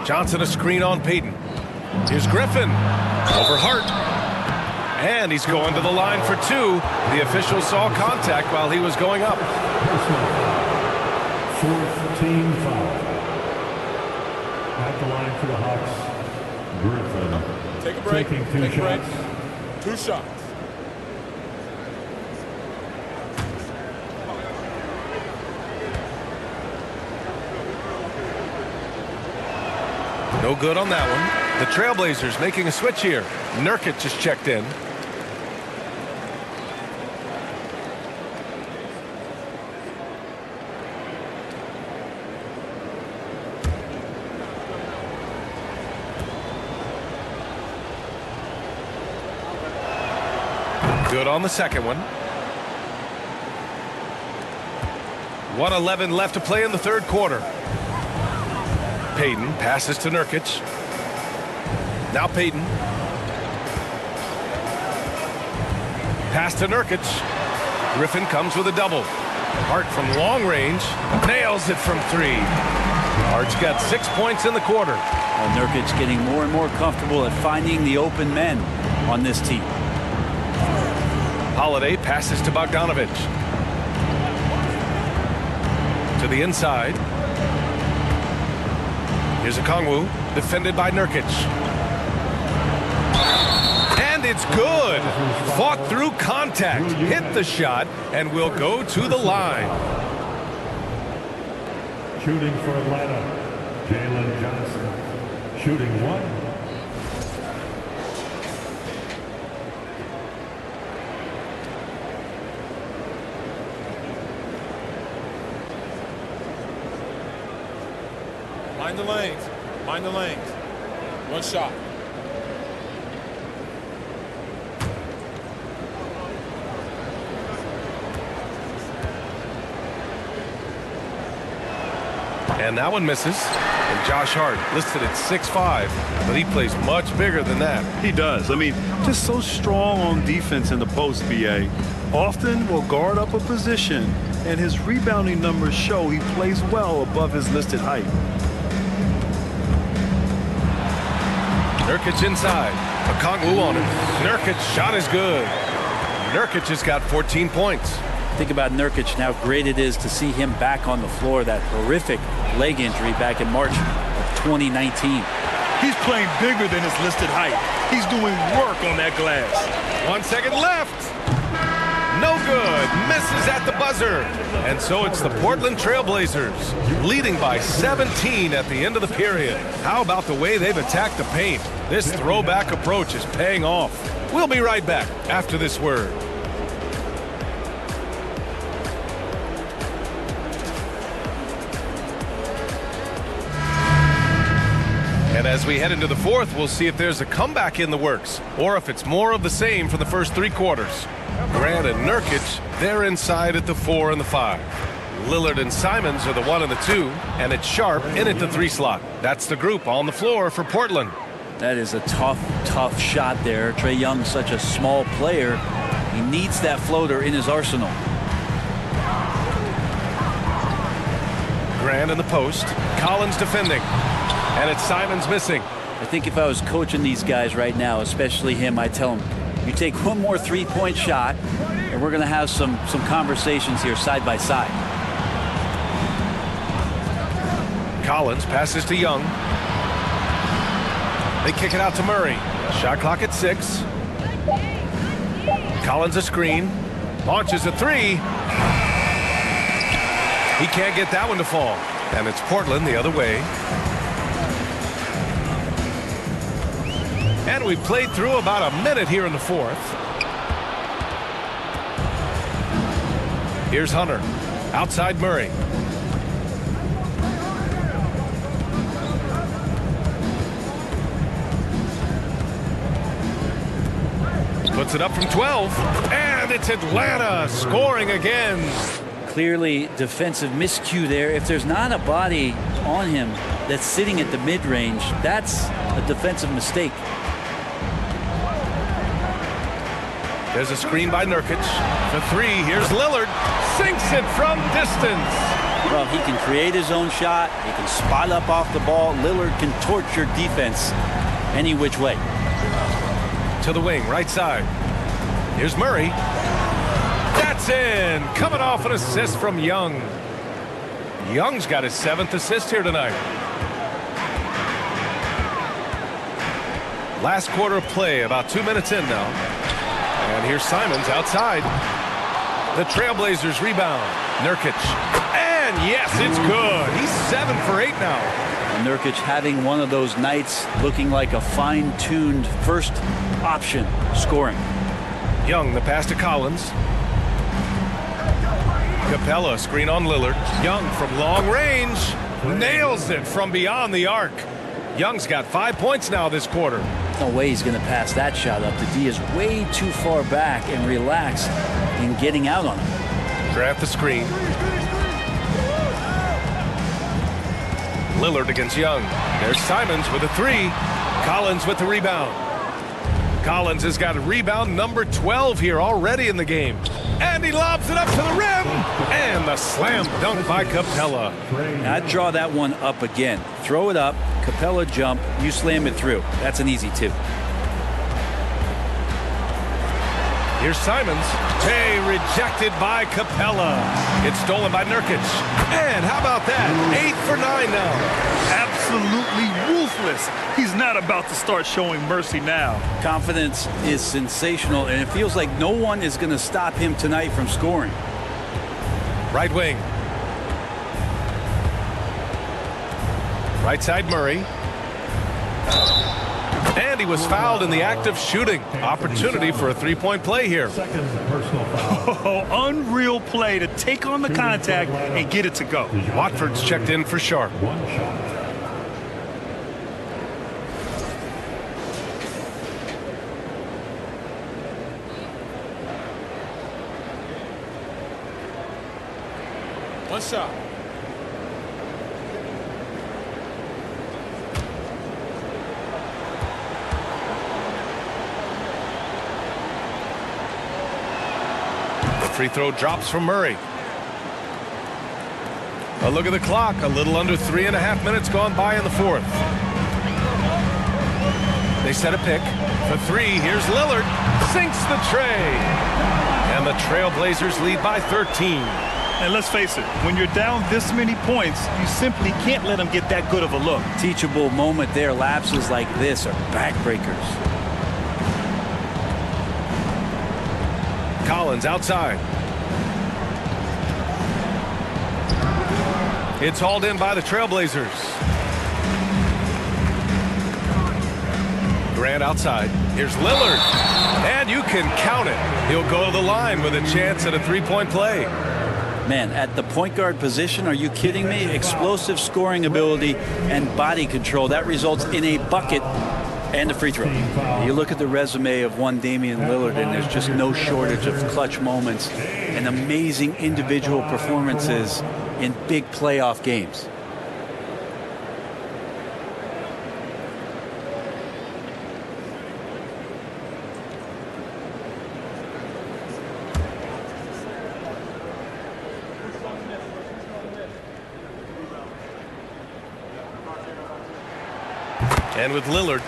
Johnson a screen on Payton. Here's Griffin. Over Hart. And he's going to the line for 2. The official saw contact while he was going up. 4th team foul. At the line for the Hawks, Griffin. Take a break. Taking 2 Take shots. a break. 2 shots. No good on that one. The Trailblazers making a switch here. Nurkic just checked in. Good on the second one. 1:11 left to play in the third quarter. Payton passes to Nurkic. Now Payton. Pass to Nurkic. Griffin comes with a double. Hart from long range nails it from 3. Hart's got 6 points in the quarter. Nurkic getting more and more comfortable at finding the open men on this team. Holiday passes to Bogdanovich. To the inside. Here's Okongwu, defended by Nurkic. And it's good. Fought through contact, hit the shot, and will go to the line. Shooting for Atlanta, Jalen Johnson. Shooting 1. Mind the lanes. Mind the lanes. One shot. And that one misses. And Josh Hart listed at 6'5", but he plays much bigger than that. He does. I mean, just so strong on defense in the post, BA. Often will guard up a position, and his rebounding numbers show he plays well above his listed height. Nurkic inside. Okongwu on him. Nurkic's shot is good. Nurkic has got 14 points. Think about Nurkic and how great it is to see him back on the floor. That horrific leg injury back in March of 2019. He's playing bigger than his listed height. He's doing work on that glass. 1 second left. No good. Misses at the buzzer. And so it's the Portland Trailblazers leading by 17 at the end of the period. How about the way they've attacked the paint? This throwback approach is paying off. We'll be right back after this word. And as we head into the fourth, we'll see if there's a comeback in the works or if it's more of the same for the first 3 quarters. Grant and Nurkic, they're inside at the 4 and the 5. Lillard and Simons are the 1 and the 2, and it's Sharp in at the 3 slot. That's the group on the floor for Portland. That is a tough shot there. Trae Young's such a small player. He needs that floater in his arsenal. Grant in the post. Collins defending. And it's Simons missing. I think if I was coaching these guys right now, especially him, I'd tell him, you take one more 3-point shot, and we're going to have some conversations here side by side. Collins passes to Young. They kick it out to Murray. Shot clock at 6. Collins a screen. Launches a 3. He can't get that one to fall. And it's Portland the other way. And we played through about a minute here in the fourth. Here's Hunter. Outside Murray. Puts it up from 12. And it's Atlanta scoring again. Clearly defensive miscue there. If there's not a body on him that's sitting at the mid-range, that's a defensive mistake. There's a screen by Nurkic. For 3, here's Lillard. Sinks it from distance. Well, he can create his own shot. He can spot up off the ball. Lillard can torch your defense any which way. To the wing, right side. Here's Murray. That's in. Coming off an assist from Young. Young's got his 7th assist here tonight. Last quarter of play, about 2 minutes in now. And here's Simons outside. The Trailblazers rebound. Nurkic. And yes, it's good. He's 7 for 8 now. And Nurkic having one of those nights looking like a fine-tuned first option scoring. Young, the pass to Collins. Capella, screen on Lillard. Young from long range. Nails it from beyond the arc. Young's got 5 points now this quarter. No way he's going to pass that shot up. The D is way too far back and relaxed in getting out on him. Grant the screen. Lillard against Young. There's Simons with a three. Collins with the rebound. Collins has got a rebound number 12 here already in the game. And he lobs it up to the rim. And the slam dunk by Capella. Now, I'd draw that one up again. Throw it up, Capella jump, you slam it through. That's an easy two. Here's Simons. Tay rejected by Capella. It's stolen by Nurkic. And how about that? 8 for 9 now. Absolutely ruthless. He's not about to start showing mercy now. Confidence is sensational, and it feels like no one is going to stop him tonight from scoring. Right wing. Right side Murray. And he was fouled in the act of shooting. Opportunity for a three-point play here. Second personal foul. Oh, unreal play to take on the contact and get it to go. Watford's checked in for Sharp. One shot. One shot. Free throw drops from Murray. A look at the clock. A little under 3.5 minutes gone by in the fourth. They set a pick for three. Here's Lillard. Sinks the tray. And the Trailblazers lead by 13. And let's face it, when you're down this many points, you simply can't let them get that good of a look. Teachable moment there. Lapses like this are backbreakers. Collins outside. It's hauled in by the Trailblazers. Grant outside. Here's Lillard. And you can count it. He'll go to the line with a chance at a three-point play. Man, at the point guard position, are you kidding me? Explosive scoring ability and body control. That results in a bucket and a free throw. You look at the resume of one Damian Lillard, and there's just no shortage of clutch moments and amazing individual performances in big playoff games. And with Lillard,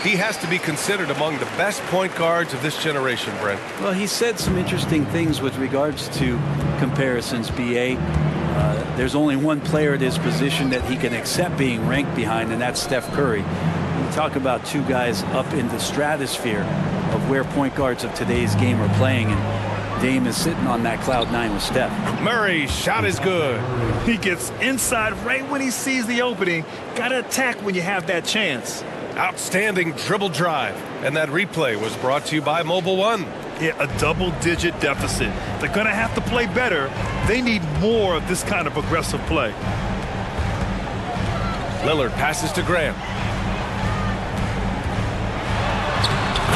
he has to be considered among the best point guards of this generation, Brent. Well, he said some interesting things with regards to comparisons, B.A. There's only one player at his position that he can accept being ranked behind, and that's Steph Curry. You talk about two guys up in the stratosphere of where point guards of today's game are playing, and Dame is sitting on that cloud nine with Steph. Murray's shot is good. He gets inside right when he sees the opening. Got to attack when you have that chance. Outstanding dribble drive. And that replay was brought to you by Mobile One. Yeah, a double-digit deficit. They're going to have to play better. They need more of this kind of aggressive play. Lillard passes to Grant.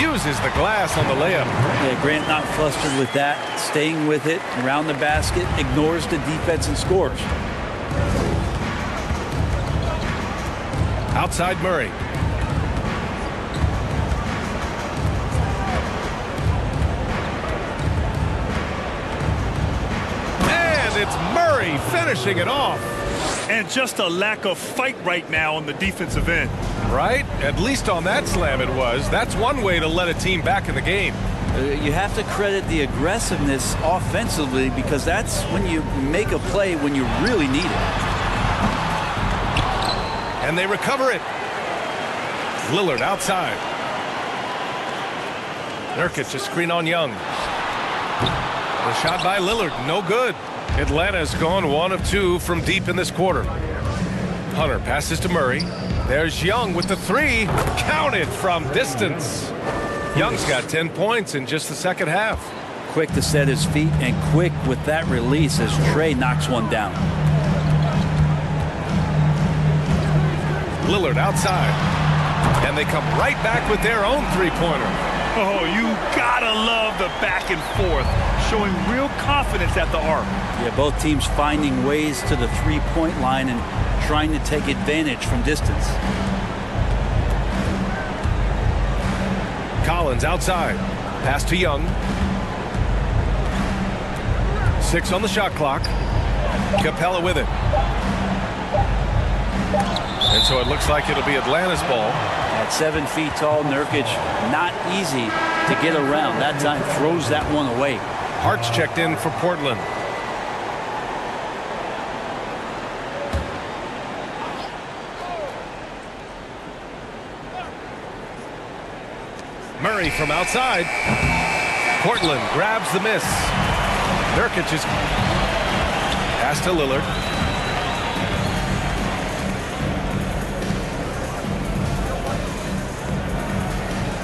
Uses the glass on the layup. Yeah, Grant not flustered with that. Staying with it around the basket. Ignores the defense and scores. Outside Murray. It's Murray finishing it off. And just a lack of fight right now on the defensive end. Right? At least on that slam it was. That's one way to let a team back in the game. You have to credit the aggressiveness offensively, because that's when you make a play when you really need it. And they recover it. Lillard outside. Nurkic a screen on Young. The shot by Lillard, no good. Atlanta's gone 1 of 2 from deep in this quarter. Hunter passes to Murray. There's Young with the three. Counted from distance. Young's got 10 points in just the second half. Quick to set his feet and quick with that release as Trey knocks one down. Lillard outside. And they come right back with their own three-pointer. Oh, you gotta love the back and forth, showing real confidence at the arc. Yeah, both teams finding ways to the three-point line and trying to take advantage from distance. Collins outside. Pass to Young. 6 on the shot clock. Capella with it. And so it looks like it'll be Atlanta's ball. At 7 feet tall, Nurkic, not easy to get around. That time throws that one away. Hart's checked in for Portland. Murray from outside. Portland grabs the miss. Nurkic is pass to Lillard.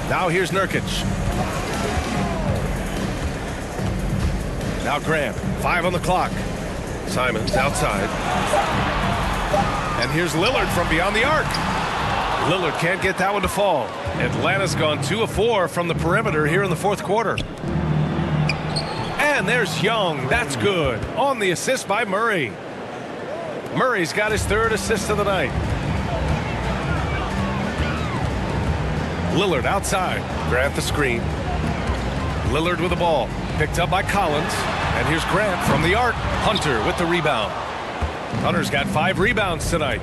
Now here's Nurkic. Now Grant. 5 on the clock. Simons outside. And here's Lillard from beyond the arc. Lillard can't get that one to fall. Atlanta's gone 2 of 4 from the perimeter here in the fourth quarter. And there's Young. That's good. On the assist by Murray. Murray's got his 3rd assist of the night. Lillard outside. Grant the screen. Lillard with the ball. Picked up by Collins. And here's Grant from the arc. Hunter with the rebound. Hunter's got 5 rebounds tonight.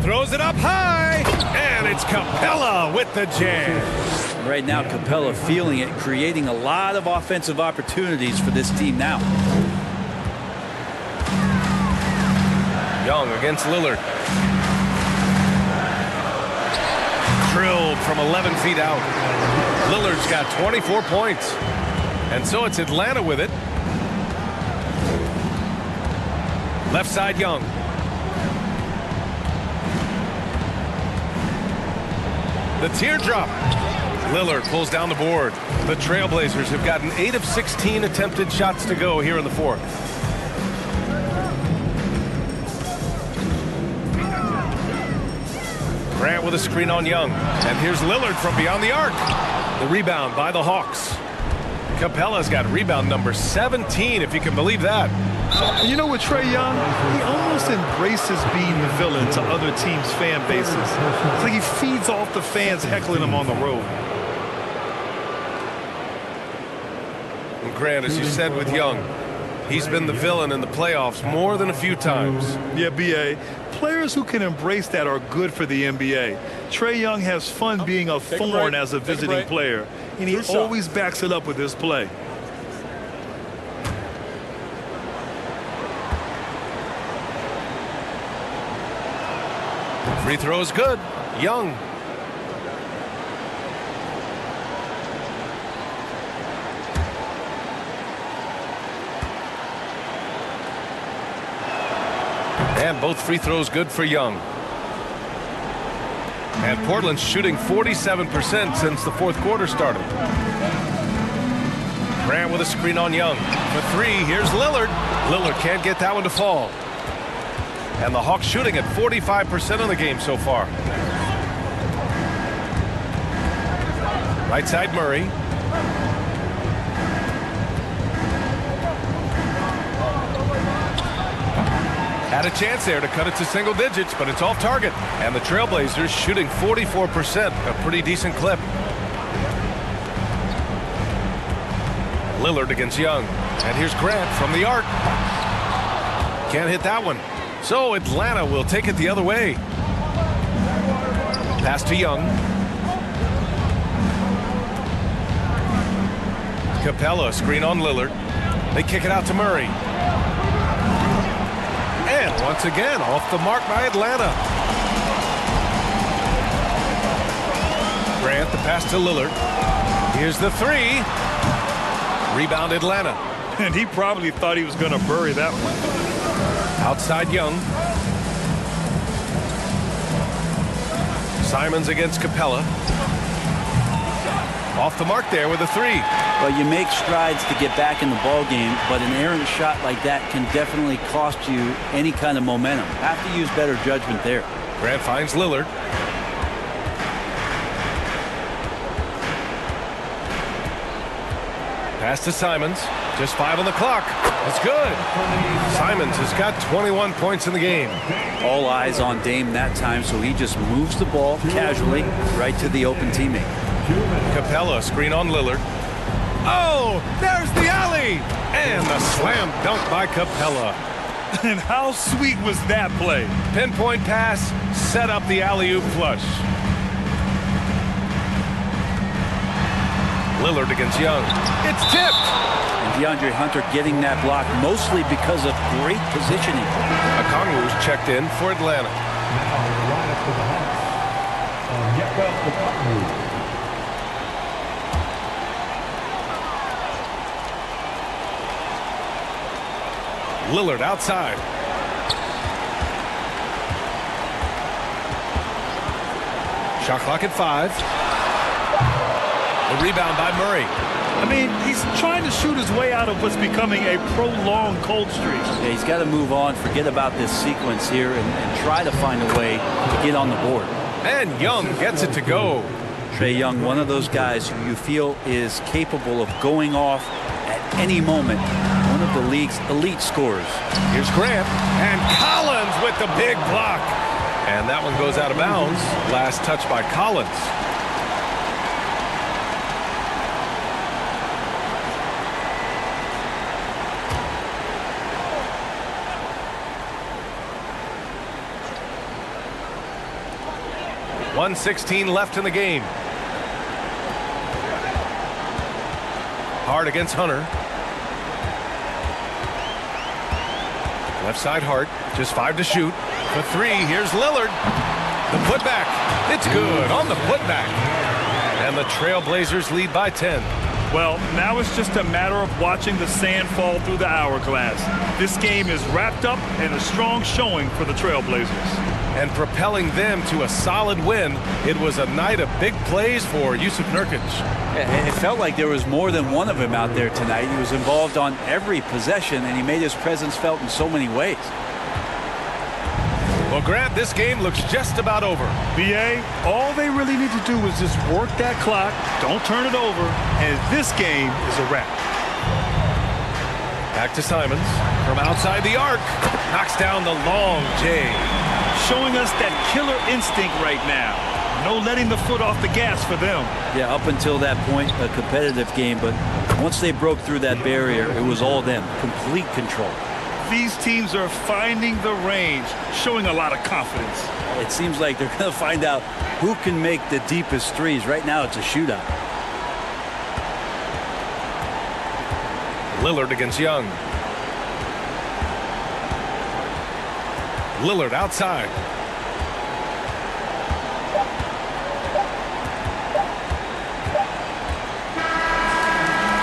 Throws it up high. And it's Capella with the jam. Right now, Capella feeling it, creating a lot of offensive opportunities for this team now. Young against Lillard. Drilled from 11 feet out. Lillard's got 24 points. And so it's Atlanta with it. Left side, Young. The teardrop. Lillard pulls down the board. The Trailblazers have gotten 8 of 16 attempted shots to go here in the fourth. Grant with a screen on Young. And here's Lillard from beyond the arc. The rebound by the Hawks. Capella's got rebound number 17, if you can believe that. You know what, Trae Young? He almost embraces being the villain to other teams' fan bases. It's like he feeds off the fans heckling him on the road. And Grant, as you said with Young, he's been the villain in the playoffs more than a few times. Yeah, B.A. Players who can embrace that are good for the NBA. Trae Young has fun being a thorn as a visiting player, and he always backs it up with his play. Free throw is good. Young. And both free throws good for Young. And Portland's shooting 47% since the fourth quarter started. Grant with a screen on Young. For 3, here's Lillard. Lillard can't get that one to fall. And the Hawks shooting at 45% of the game so far. Right side, Murray. Had a chance there to cut it to single digits, but it's off target. And the Trailblazers shooting 44%, a pretty decent clip. Lillard against Young. And here's Grant from the arc. Can't hit that one. So Atlanta will take it the other way. Pass to Young. Capella, screen on Lillard. They kick it out to Murray. And once again, off the mark by Atlanta. Grant, the pass to Lillard. Here's the 3. Rebound Atlanta. And he probably thought he was going to bury that one. Outside Young. Simons against Capella. Off the mark there with a 3. Well, you make strides to get back in the ball game, but an errant shot like that can definitely cost you any kind of momentum. Have to use better judgment there. Grant finds Lillard. Pass to Simons. Just 5 on the clock. It's good. Simons has got 21 points in the game. All eyes on Dame that time, so he just moves the ball casually right to the open teammate. Capella screen on Lillard. Oh, there's the alley! And the slam dunk by Capella. And how sweet was that play? Pinpoint pass, set up the alley-oop flush. Lillard against Young. It's tipped! And DeAndre Hunter getting that block mostly because of great positioning. Okongwu's checked in for Atlanta. Now the lineup for the Hawks. Okongwu. Lillard outside. Shot clock at 5. The rebound by Murray. I mean, he's trying to shoot his way out of what's becoming a prolonged cold streak. Yeah, he's got to move on, forget about this sequence here, and try to find a way to get on the board. And Young gets it to go. Trae Young, one of those guys who you feel is capable of going off at any moment. One of the league's elite scorers. Here's Grant, and Collins with the big block. And that one goes out of bounds. Last touch by Collins. .116 left in the game. Hart against Hunter. Left side Hart, just 5 to shoot. For 3, here's Lillard. The putback, it's good on the putback. And the Trailblazers lead by 10. Well, now it's just a matter of watching the sand fall through the hourglass. This game is wrapped up in a strong showing for the Trailblazers. And propelling them to a solid win. It was a night of big plays for Jusuf Nurkic. It felt like there was more than one of him out there tonight. He was involved on every possession, and he made his presence felt in so many ways. Well, Grant, this game looks just about over. BA, all they really need to do is just work that clock, don't turn it over, and this game is a wrap. Back to Simons from outside the arc. Knocks down the long J. Showing us that killer instinct right now. No letting the foot off the gas for them. Yeah, up until that point, a competitive game, but once they broke through that barrier, it was all them. Complete control. These teams are finding the range, showing a lot of confidence. It seems like they're going to find out who can make the deepest threes. Right now, it's a shootout. Lillard against Young. Lillard outside.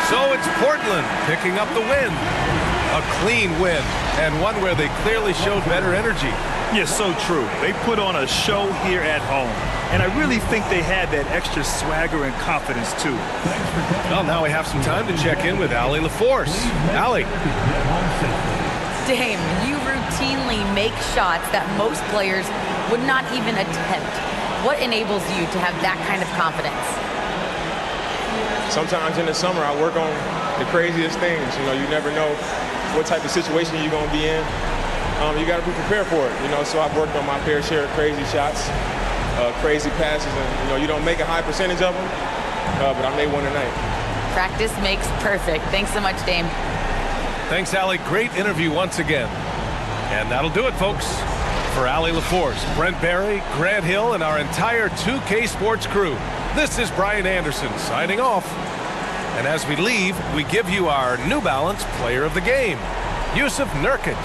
So it's Portland picking up the win. A clean win, and one where they clearly showed better energy. Yes, so true. They put on a show here at home. And I really think they had that extra swagger and confidence, too. Well, now we have some time to check in with Allie LaForce. Allie. Dame, you routinely make shots that most players would not even attempt. What enables you to have that kind of confidence? Sometimes in the summer, I work on the craziest things. You know, you never know what type of situation you're going to be in. You got to be prepared for it, you know, so I've worked on my fair share of crazy shots, crazy passes, and, you know, you don't make a high percentage of them, but I made one tonight. Practice makes perfect. Thanks so much, Dame. Thanks, Allie. Great interview once again. And that'll do it, folks. For Allie LaForce, Brent Barry, Grant Hill, and our entire 2K Sports crew, this is Brian Anderson signing off. And as we leave, we give you our New Balance Player of the Game, Jusuf Nurkic.